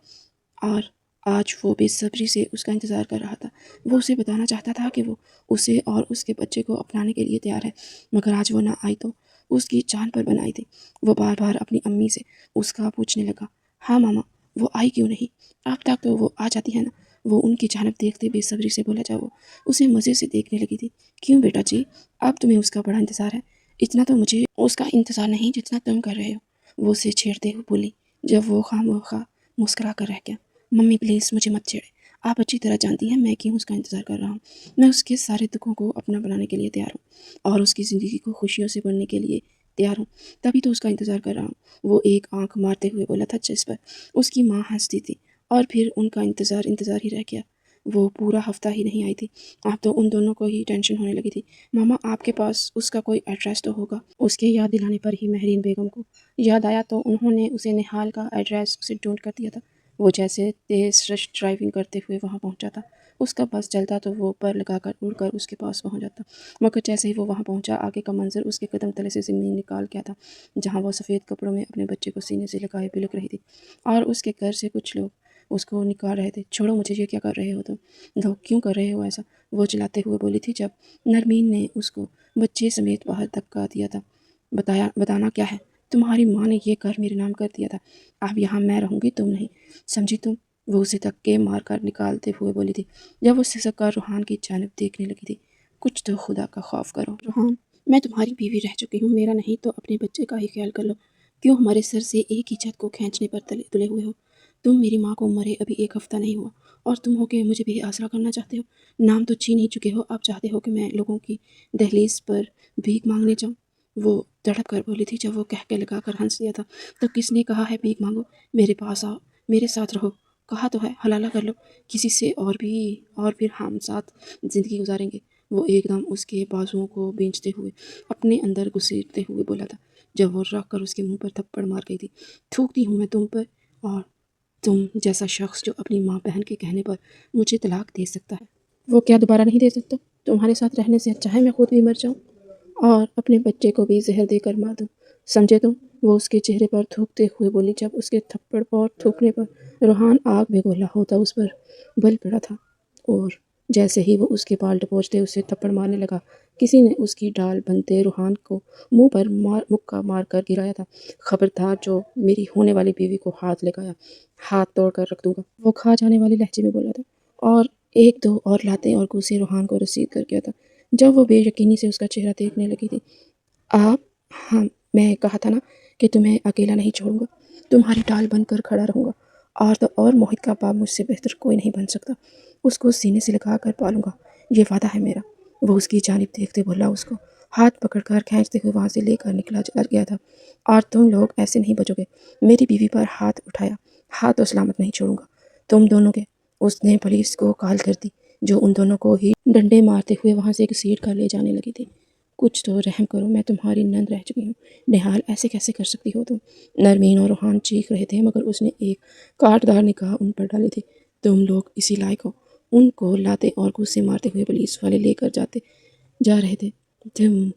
اور آج وہ بے صبری سے اس کا انتظار کر رہا تھا۔ وہ اسے بتانا چاہتا تھا کہ وہ اسے اور اس کے بچے کو اپنانے کے لیے تیار ہے، مگر آج وہ نہ آئی تو اس کی جان پر بن آئی تھی۔ وہ بار بار اپنی امی سے اس کا پوچھنے لگا، ہاں ماما، وہ آئی کیوں نہیں؟ اب تک تو وہ آ جاتی ہے نا؟ وہ ان کی جانب دیکھتے بے صبری سے بولا، جب وہ اسے مزے سے دیکھنے لگی تھی۔ کیوں بیٹا جی، اب تمہیں اس کا بڑا انتظار ہے؟ اتنا تو مجھے اس کا انتظار نہیں جتنا تم کر رہے ہو، وہ اسے چھیڑتے ہوئے بولی، جب وہ خواہ مسکرا کر رہ گیا۔ ممی پلیز مجھے مت چھیڑے، آپ اچھی طرح جانتی ہیں میں کیوں اس کا انتظار کر رہا ہوں۔ میں اس کے سارے دکھوں کو اپنا بنانے کے لیے تیار ہوں، اور اس کی زندگی کو خوشیوں سے بھرنے کے لیے تیار ہوں، تبھی تو اس کا انتظار کر رہا ہوں۔ وہ ایک آنکھ مارتے ہوئے بولا تھا، جس پر اس کی ماں ہنستی تھی، اور پھر ان کا انتظار ہی رہ گیا۔ وہ پورا ہفتہ ہی نہیں آئی تھی۔ اب تو ان دونوں کو ہی ٹینشن ہونے لگی تھی۔ ماما، آپ کے پاس اس کا کوئی ایڈریس تو ہوگا؟ اس کے یاد دلانے پر ہی مہرین بیگم کو یاد آیا تو انہوں نے اسے نہال کا ایڈریس اسے ڈھونڈ کر دیا تھا۔ وہ جیسے تیز رش ڈرائیونگ کرتے ہوئے وہاں پہنچا تھا۔ اس کا بس چلتا تو وہ پر لگا کر اڑ کر اس کے پاس پہنچ جاتا، مگر جیسے ہی وہ وہاں پہنچا، آگے کا منظر اس کے قدم تلے سے زمین نکال گیا تھا، جہاں وہ سفید کپڑوں میں اپنے بچے کو سینے سے لگائے بلک رہی تھی، اور اس کے گھر سے کچھ لوگ اس کو نکال رہے تھے۔ چھوڑو مجھے، یہ کیا کر رہے ہو تم؟ کیوں کر رہے ہو ایسا؟ وہ چلاتے ہوئے بولی تھی، جب نرمین نے اس کو بچے سمیت باہر دھکا دیا تھا۔ بتانا کیا ہے؟ تمہاری ماں نے یہ گھر میرے نام کر دیا تھا، اب یہاں میں رہوں گی، تم نہیں، سمجھی تم؟ وہ اسے دھکے مار کر نکالتے ہوئے بولی تھی، جب وہ سسک کر روحان کی جانب دیکھنے لگی تھی۔ کچھ تو خدا کا خوف کرو روحان، میں تمہاری بیوی رہ چکی ہوں، میرا نہیں تو اپنے بچے کا ہی خیال کر لو۔ کیوں ہمارے سر سے ایک ہی چھت کو کھینچنے پر تلے ہوئے ہو؟ تم میری ماں کو مرے ابھی ایک ہفتہ نہیں ہوا، اور تم ہو کہ مجھے بے آسرا کرنا چاہتے ہو۔ نام تو چھین ہی چکے ہو، اب چاہتے ہو کہ میں لوگوں کی دہلیز پر بھیک مانگنے جاؤں؟ وہ تڑپ کر بولی تھی، جب وہ کہہ کے لگا کر ہنس دیا تھا، تو کس نے کہا ہے بھیک مانگو؟ میرے پاس آؤ، میرے ساتھ رہو، کہا تو ہے حلالہ کر لو کسی سے، اور پھر ہم ساتھ زندگی گزاریں گے۔ وہ ایک دم اس کے بازوؤں کو بھینچتے ہوئے اپنے اندر گھسیٹتے ہوئے بولا تھا، جب وہ رکھ کر اس کے منہ پر تھپڑ مار گئی تھی، تھوکتی ہوں میں تم پر، اور تم جیسا شخص جو اپنی ماں بہن کے کہنے پر مجھے طلاق دے سکتا ہے، وہ کیا دوبارہ نہیں دے سکتا؟ تمہارے ساتھ رہنے سے اچھا ہے میں خود بھی مر جاؤں، اور اپنے بچے کو بھی زہر دے کر مار دوں، سمجھے تم؟ وہ اس کے چہرے پر تھوکتے ہوئے بولی، جب اس کے تھپڑ اور تھوکنے پر روحان آگ میں گولا ہوتا اس پر بل پڑا تھا، اور جیسے ہی وہ اس کے بال ڈپوچتے اسے تھپڑ مارنے لگا، کسی نے اس کی ڈال بنتے روحان کو منہ پر مکہ مار کر گرایا تھا۔ خبردار، جو میری ہونے والی بیوی کو ہاتھ لگایا، ہاتھ توڑ کر رکھ دوں گا، وہ کھا جانے والے لہجے میں بولا تھا، اور ایک دو اور لاتیں اور گھوسے روحان کو رسید کر گیا تھا۔ جب وہ بے یقینی سے اس کا چہرہ دیکھنے لگی تھی، آپ؟ ہاں، میں کہا تھا نا کہ تمہیں اکیلا نہیں چھوڑوں گا، تمہاری ڈال بن کر کھڑا رہوں گا، اور تو اور موہت کا باپ مجھ سے بہتر کوئی نہیں بن سکتا، اس کو سینے سے لگا کر پالوں گا، یہ وعدہ ہے میرا۔ وہ اس کی جانب دیکھتے بولا، اس کو ہاتھ پکڑ کر کھینچتے ہوئے وہاں سے لے کر نکلا گیا تھا، اور تم لوگ ایسے نہیں بچو گے، میری بیوی پر ہاتھ اٹھایا، ہاتھ تو سلامت نہیں چھوڑوں گا تم دونوں کے۔ اس نے پولیس کو کال کر دی، جو ان دونوں کو ہی ڈنڈے مارتے ہوئے وہاں سے گھسیٹ کر لے جانے لگی تھی۔ کچھ تو رحم کرو، میں تمہاری نند رہ چکی ہوں، نہال ایسے کیسے کر سکتی ہو تم؟ نرمین اور روحان چیخ رہے تھے، مگر اس نے ایک کاٹدار نگاہ ان پر ڈالی تھی۔ تم لوگ اسی لائق ہو؟ ان کو لاتے اور گھوسے مارتے ہوئے پولیس والے لے کر جا رہے تھے،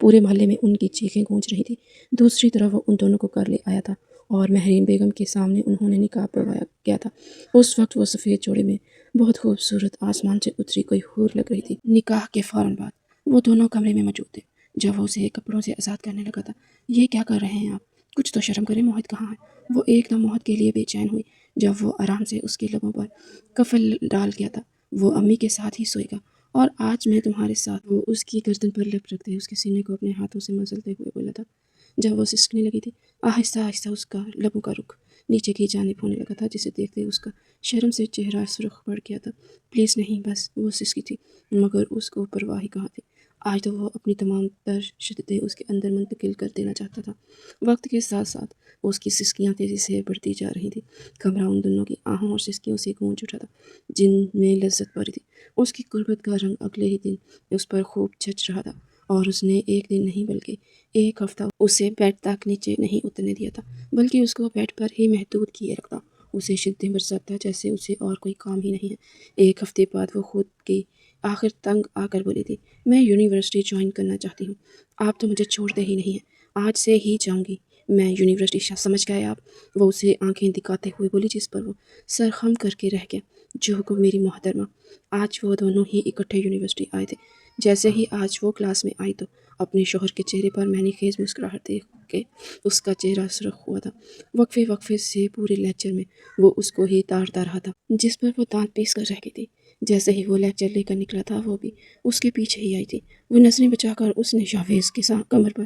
پورے محلے میں ان کی چیخیں گونج رہی تھی۔ دوسری طرف وہ ان دونوں کو کر لے آیا تھا، اور مہرین بیگم کے سامنے انہوں نے نقاب پڑھوایا گیا تھا۔ اس وقت وہ سفید جوڑے میں بہت خوبصورت آسمان سے اتری کوئی حور لگ رہی تھی۔ نکاح کے فوراً بعد وہ دونوں کمرے میں موجود تھے جب وہ اسے کپڑوں سے آزاد کرنے لگا تھا۔ یہ کیا کر رہے ہیں آپ؟ کچھ تو شرم کریں، موہت کہاں ہے؟ وہ ایک دم موہت کے لیے بے چین ہوئی جب وہ آرام سے اس کے لبوں پر کفل ڈال گیا تھا۔ وہ امی کے ساتھ ہی سوئے گا اور آج میں تمہارے ساتھ۔ وہ اس کی گردن پر لپ رکھتے اس کے سینے کو اپنے ہاتھوں سے مسلتے ہوئے بولا تھا۔ جب وہ سسکنے لگی تھی، آہستہ آہستہ اس کا لبوں کا رخ نیچے کی جانب ہونے لگا تھا، جسے دیکھتے اس کا شرم سے چہرہ سرخ پڑ گیا تھا۔ پلیز نہیں، بس وہ سسکی تھی، مگر اس کو پرواہ کہاں تھی۔ آج تو وہ اپنی تمام تر شدتیں اس کے اندر منتقل کر دینا چاہتا تھا۔ وقت کے ساتھ ساتھ اس کی سسکیاں تیزی سے بڑھتی جا رہی تھیں۔ کمرہ ان دونوں کی آہوں اور سسکیوں سے گونج اٹھا تھا، جن میں لذت بھری تھی۔ اس کی قربت کا رنگ اگلے ہی دن اس پر خوب جچ رہا تھا، اور اس نے ایک دن نہیں بلکہ ایک ہفتہ اسے بیڈ تک نیچے نہیں اترنے دیا تھا، بلکہ اس کو بیڈ پر ہی محدود کیے رکھتا۔ اسے شدتیں برساتا جیسے اسے اور کوئی کام ہی نہیں ہے۔ ایک ہفتے بعد وہ خود کی آخر تنگ آ کر بولی تھی، میں یونیورسٹی جوائن کرنا چاہتی ہوں۔ آپ تو مجھے چھوڑتے ہی نہیں ہیں۔ آج سے ہی جاؤں گی میں یونیورسٹی، سمجھ گئے آپ؟ وہ اسے آنکھیں دکھاتے ہوئے بولی، جس پر وہ سر خم کر کے رہ گیا۔ جو حکم میری محترمہ۔ آج وہ دونوں ہی اکٹھے یونیورسٹی آئے تھے۔ جیسے ہی آج وہ کلاس میں آئی تو اپنے شوہر کے چہرے پر معنی خیز مسکراہٹ دیکھ کے اس کا چہرہ سرخ ہوا تھا۔ وقفے وقفے سے پورے لیکچر میں وہ اس کو ہی تاڑتا رہا تھا، جس پر وہ دانت پیس کر رہ گئی تھی۔ جیسے ہی وہ لیکچر لے کر نکلا تھا، وہ بھی اس کے پیچھے ہی آئی تھی۔ وہ نظریں بچا کر اس نے شاہویز کی کمر پر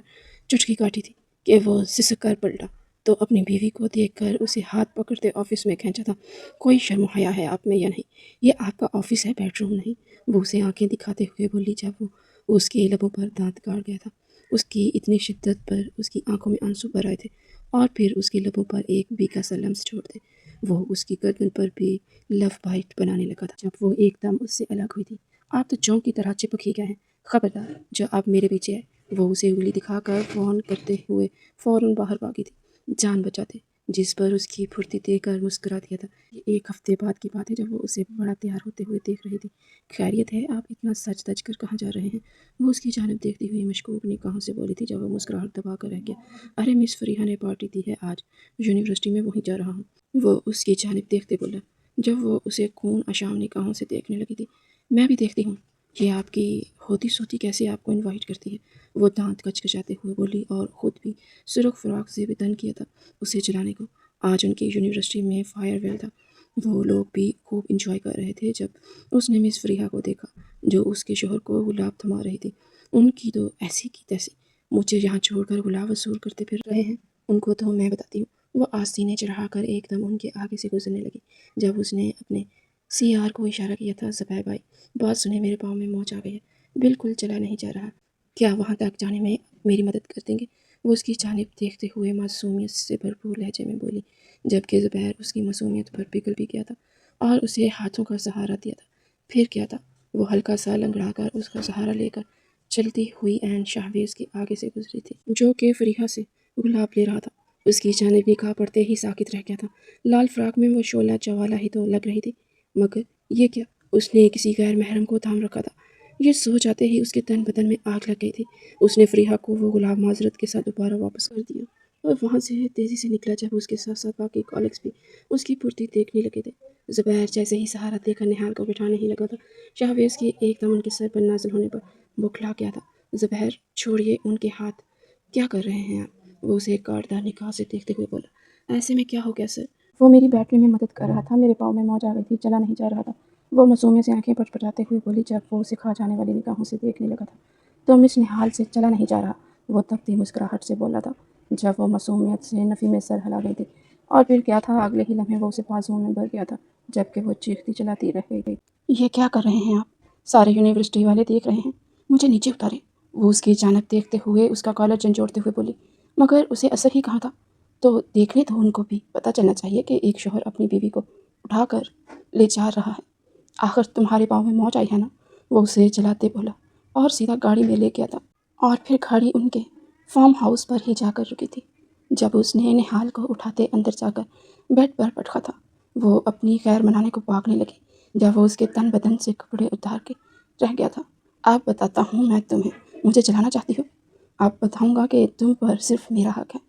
چٹکی کاٹی تھی کہ وہ سسک کر پلٹا تو اپنی بیوی کو دیکھ کر اسے ہاتھ پکڑتے آفس میں کھینچا تھا۔ کوئی شرم و حیا ہے آپ میں یا نہیں؟ یہ آپ کا آفس ہے، بیڈ روم نہیں۔ وہ اسے آنکھیں دکھاتے ہوئے بولی جب وہ اس کے لبوں پر دانت کاٹ گیا تھا۔ اس کی اتنی شدت پر اس کی آنکھوں میں آنسو بھر آئے تھے، اور پھر اس کے لبوں پر ایک بیکا سا لمس چھوڑ دے وہ اس کی گردن پر بھی لو بائٹ بنانے لگا تھا۔ جب وہ ایک دم اس سے الگ ہوئی تھی، آپ تو جوں کی طرح چپک ہی گئے ہیں، خبردار جو آپ میرے پیچھے آئے۔ وہ اسے انگلی دکھا کر فون کرتے ہوئے فوراً باہر بھاگی تھی، جان بچاتے، جس پر اس کی پھرتی دیکھ کر مسکرا دیا تھا۔ یہ ایک ہفتے بعد کی بات ہے جب وہ اسے بڑا تیار ہوتے ہوئے دیکھ رہی تھی۔ خیریت ہے؟ آپ اتنا سج دج کر کہاں جا رہے ہیں؟ وہ اس کی جانب دیکھتی ہوئی مشکوک نگاہوں سے بولی تھی، جب وہ مسکراہٹ دبا کر رہ گیا۔ ارے مس فریحہ نے پارٹی دی ہے آج یونیورسٹی میں، وہیں جا رہا ہوں۔ وہ اس کی جانب دیکھتے بولا جب وہ اسے خون اشام نگاہوں سے دیکھنے لگی تھی۔ میں بھی دیکھتی ہوں، یہ آپ کی ہوتی سوتی کیسے آپ کو انوائٹ کرتی ہے؟ وہ دانت کچکچاتے ہوئے بولی، اور خود بھی سرخ فراق سے بدن کیا تھا اسے چلانے کو۔ آج ان کی یونیورسٹی میں فائر ویل تھا۔ وہ لوگ بھی خوب انجوائے کر رہے تھے۔ جب اس نے مس فریحہ کو دیکھا جو اس کے شوہر کو گلاب تھما رہی تھی، ان کی تو ایسی کی تیسی، مجھے یہاں چھوڑ کر گلاب وصول کرتے پھر رہے ہیں۔ ان کو تو میں بتاتی ہوں۔ وہ آستینے چڑھا کر ایک دم ان کے آگے سے گزرنے لگی۔ جب اس نے اپنے سی آر کو اشارہ کیا تھا، زبیر بھائی بات سنے، میرے پاؤں میں موچ آ گئی ہے، بالکل چلا نہیں جا رہا، کیا وہاں تک جانے میں میری مدد کر دیں گے؟ وہ اس کی جانب دیکھتے ہوئے معصومیت سے بھرپور لہجے میں بولی، جبکہ زبیر اس کی معصومیت پر پگھل بھی گیا تھا اور اسے ہاتھوں کا سہارا دیا تھا۔ پھر کیا تھا؟ وہ ہلکا سا لنگڑا کر اس کا سہارا لے کر چلتی ہوئی عین شاہویز کے آگے سے گزری تھی، جو کہ فریحہ سے گلاب لے رہا تھا۔ اس کی جانب نگاہ پڑتے ہی ساکت رہ گیا تھا۔ لال فراق میں وہ شعلہ جوالا ہی تو لگ رہی تھی، مگر یہ کیا؟ اس نے کسی غیر محرم کو تھام رکھا تھا۔ یہ سوچ آتے ہی اس کے تن بدن میں آگ لگ گئی تھی۔ اس نے فریحہ کو وہ گلاب معذرت کے ساتھ دوبارہ واپس کر دیا اور وہاں سے تیزی سے نکلا، جب اس کے ساتھ ساتھ باقی کالگس بھی اس کی پھرتی دیکھنے لگے تھے۔ زبیر جیسے ہی سہارا دے کر نہال کو بٹھانے ہی لگا تھا، شاہویز کی ایک دم ان کے سر پر نازل ہونے پر بوکھلا گیا تھا۔ زبیر چھوڑیے ان کے ہاتھ، کیا کر رہے ہیں آپ؟ وہ اسے کاٹدار نگاہ سے دیکھتے ہوئے بولا، ایسے میں کیا ہو گیا سر؟ وہ میری بیٹری میں مدد کر رہا تھا، میرے پاؤں میں موج آ گئی تھی، چلا نہیں جا رہا تھا۔ وہ معصومیت سے آنکھیں پٹپٹاتے ہوئے بولی، جب وہ اسے کھا جانے والی نگاہوں سے دیکھنے لگا تھا تو مس نہال سے چلا نہیں جا رہا، وہ تبتی مسکراہٹ سے بولا تھا، جب وہ معصومیت سے نفی میں سر ہلا گئی تھی۔ اور پھر کیا تھا؟ اگلے ہی لمحے وہ اسے بازوؤں میں بھر گیا تھا، جبکہ وہ چیختی چلاتی رہ گئی۔ یہ کیا کر رہے ہیں آپ؟ سارے یونیورسٹی والے دیکھ رہے ہیں، مجھے نیچے اتاریں۔ وہ اس کی جانب دیکھتے ہوئے اس کا کالر جھنجھوڑتے ہوئے بولی، مگر اسے اثر ہی کہاں تھا؟ تو دیکھنے دو، ان کو بھی پتہ چلنا چاہیے کہ ایک شوہر اپنی بیوی کو اٹھا کر لے جا رہا ہے۔ آخر تمہارے پاؤں میں موچ آئی ہے نا؟ وہ اسے چلاتے بولا اور سیدھا گاڑی میں لے گیا تھا، اور پھر گاڑی ان کے فارم ہاؤس پر ہی جا کر رکی تھی۔ جب اس نے نہال کو اٹھاتے اندر جا کر بیڈ پر پٹکا تھا، وہ اپنی خیر منانے کو بھاگنے لگی، جب وہ اس کے تن بدن سے کپڑے اتار کے رہ گیا تھا۔ اب بتاتا ہوں میں تمہیں، مجھے جلانا چاہتی ہو؟ اب بتاؤں گا کہ تم پر صرف میرا حق ہے۔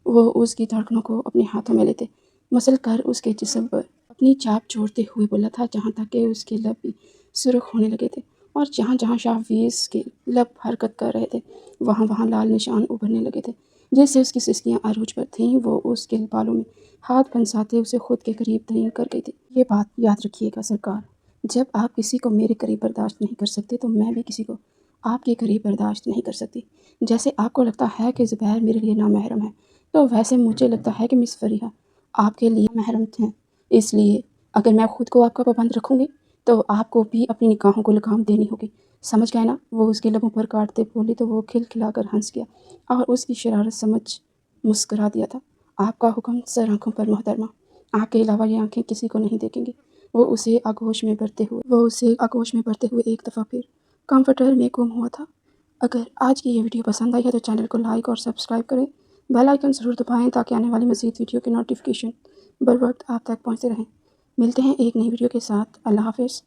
وہ اس کی دھڑکنوں کو اپنے ہاتھوں میں لیتے مسل کر اس کے جسم پر اپنی چاپ چھوڑتے ہوئے بولا تھا، جہاں تک کہ اس کے لب بھی سرخ ہونے لگے تھے، اور جہاں جہاں شاہویز کے لب حرکت کر رہے تھے وہاں وہاں لال نشان ابھرنے لگے تھے، جیسے اس کی سسکیاں عروج پر تھیں۔ وہ اس کے بالوں میں ہاتھ پھنساتے اسے خود کے قریب ترین کر گئی تھی۔ یہ بات یاد رکھیے گا سرکار، جب آپ کسی کو میرے قریب برداشت نہیں کر سکتے تو میں بھی کسی کو آپ کے قریب برداشت نہیں کر سکتی۔ جیسے آپ کو لگتا ہے کہ زبیر میرے لیے نامحرم ہے، تو ویسے مجھے لگتا ہے کہ مس فریحہ آپ کے لیے محرم ہیں۔ اس لیے اگر میں خود کو آپ کا پابند رکھوں گی تو آپ کو بھی اپنی نگاہوں کو لگام دینی ہوگی، سمجھ گئے نا؟ وہ اس کے لبوں پر کاٹتے بولی تو وہ کھل کھلا کر ہنس گیا اور اس کی شرارت سمجھ مسکرا دیا تھا۔ آپ کا حکم سر آنکھوں پر محترمہ، آپ کے علاوہ یہ آنکھیں کسی کو نہیں دیکھیں گی۔ وہ اسے آغوش میں بھرتے ہوئے ایک دفعہ پھر کمفرٹر میں گم ہوا تھا۔ اگر آج کی یہ ویڈیو پسند آئی ہے تو چینل کو لائک اور سبسکرائب کریں، بیل آئیکن ضرور دبائیں تاکہ آنے والی مزید ویڈیو کے نوٹیفیکیشن بر وقت آپ تک پہنچتے رہیں۔ ملتے ہیں ایک نئی ویڈیو کے ساتھ۔ اللہ حافظ۔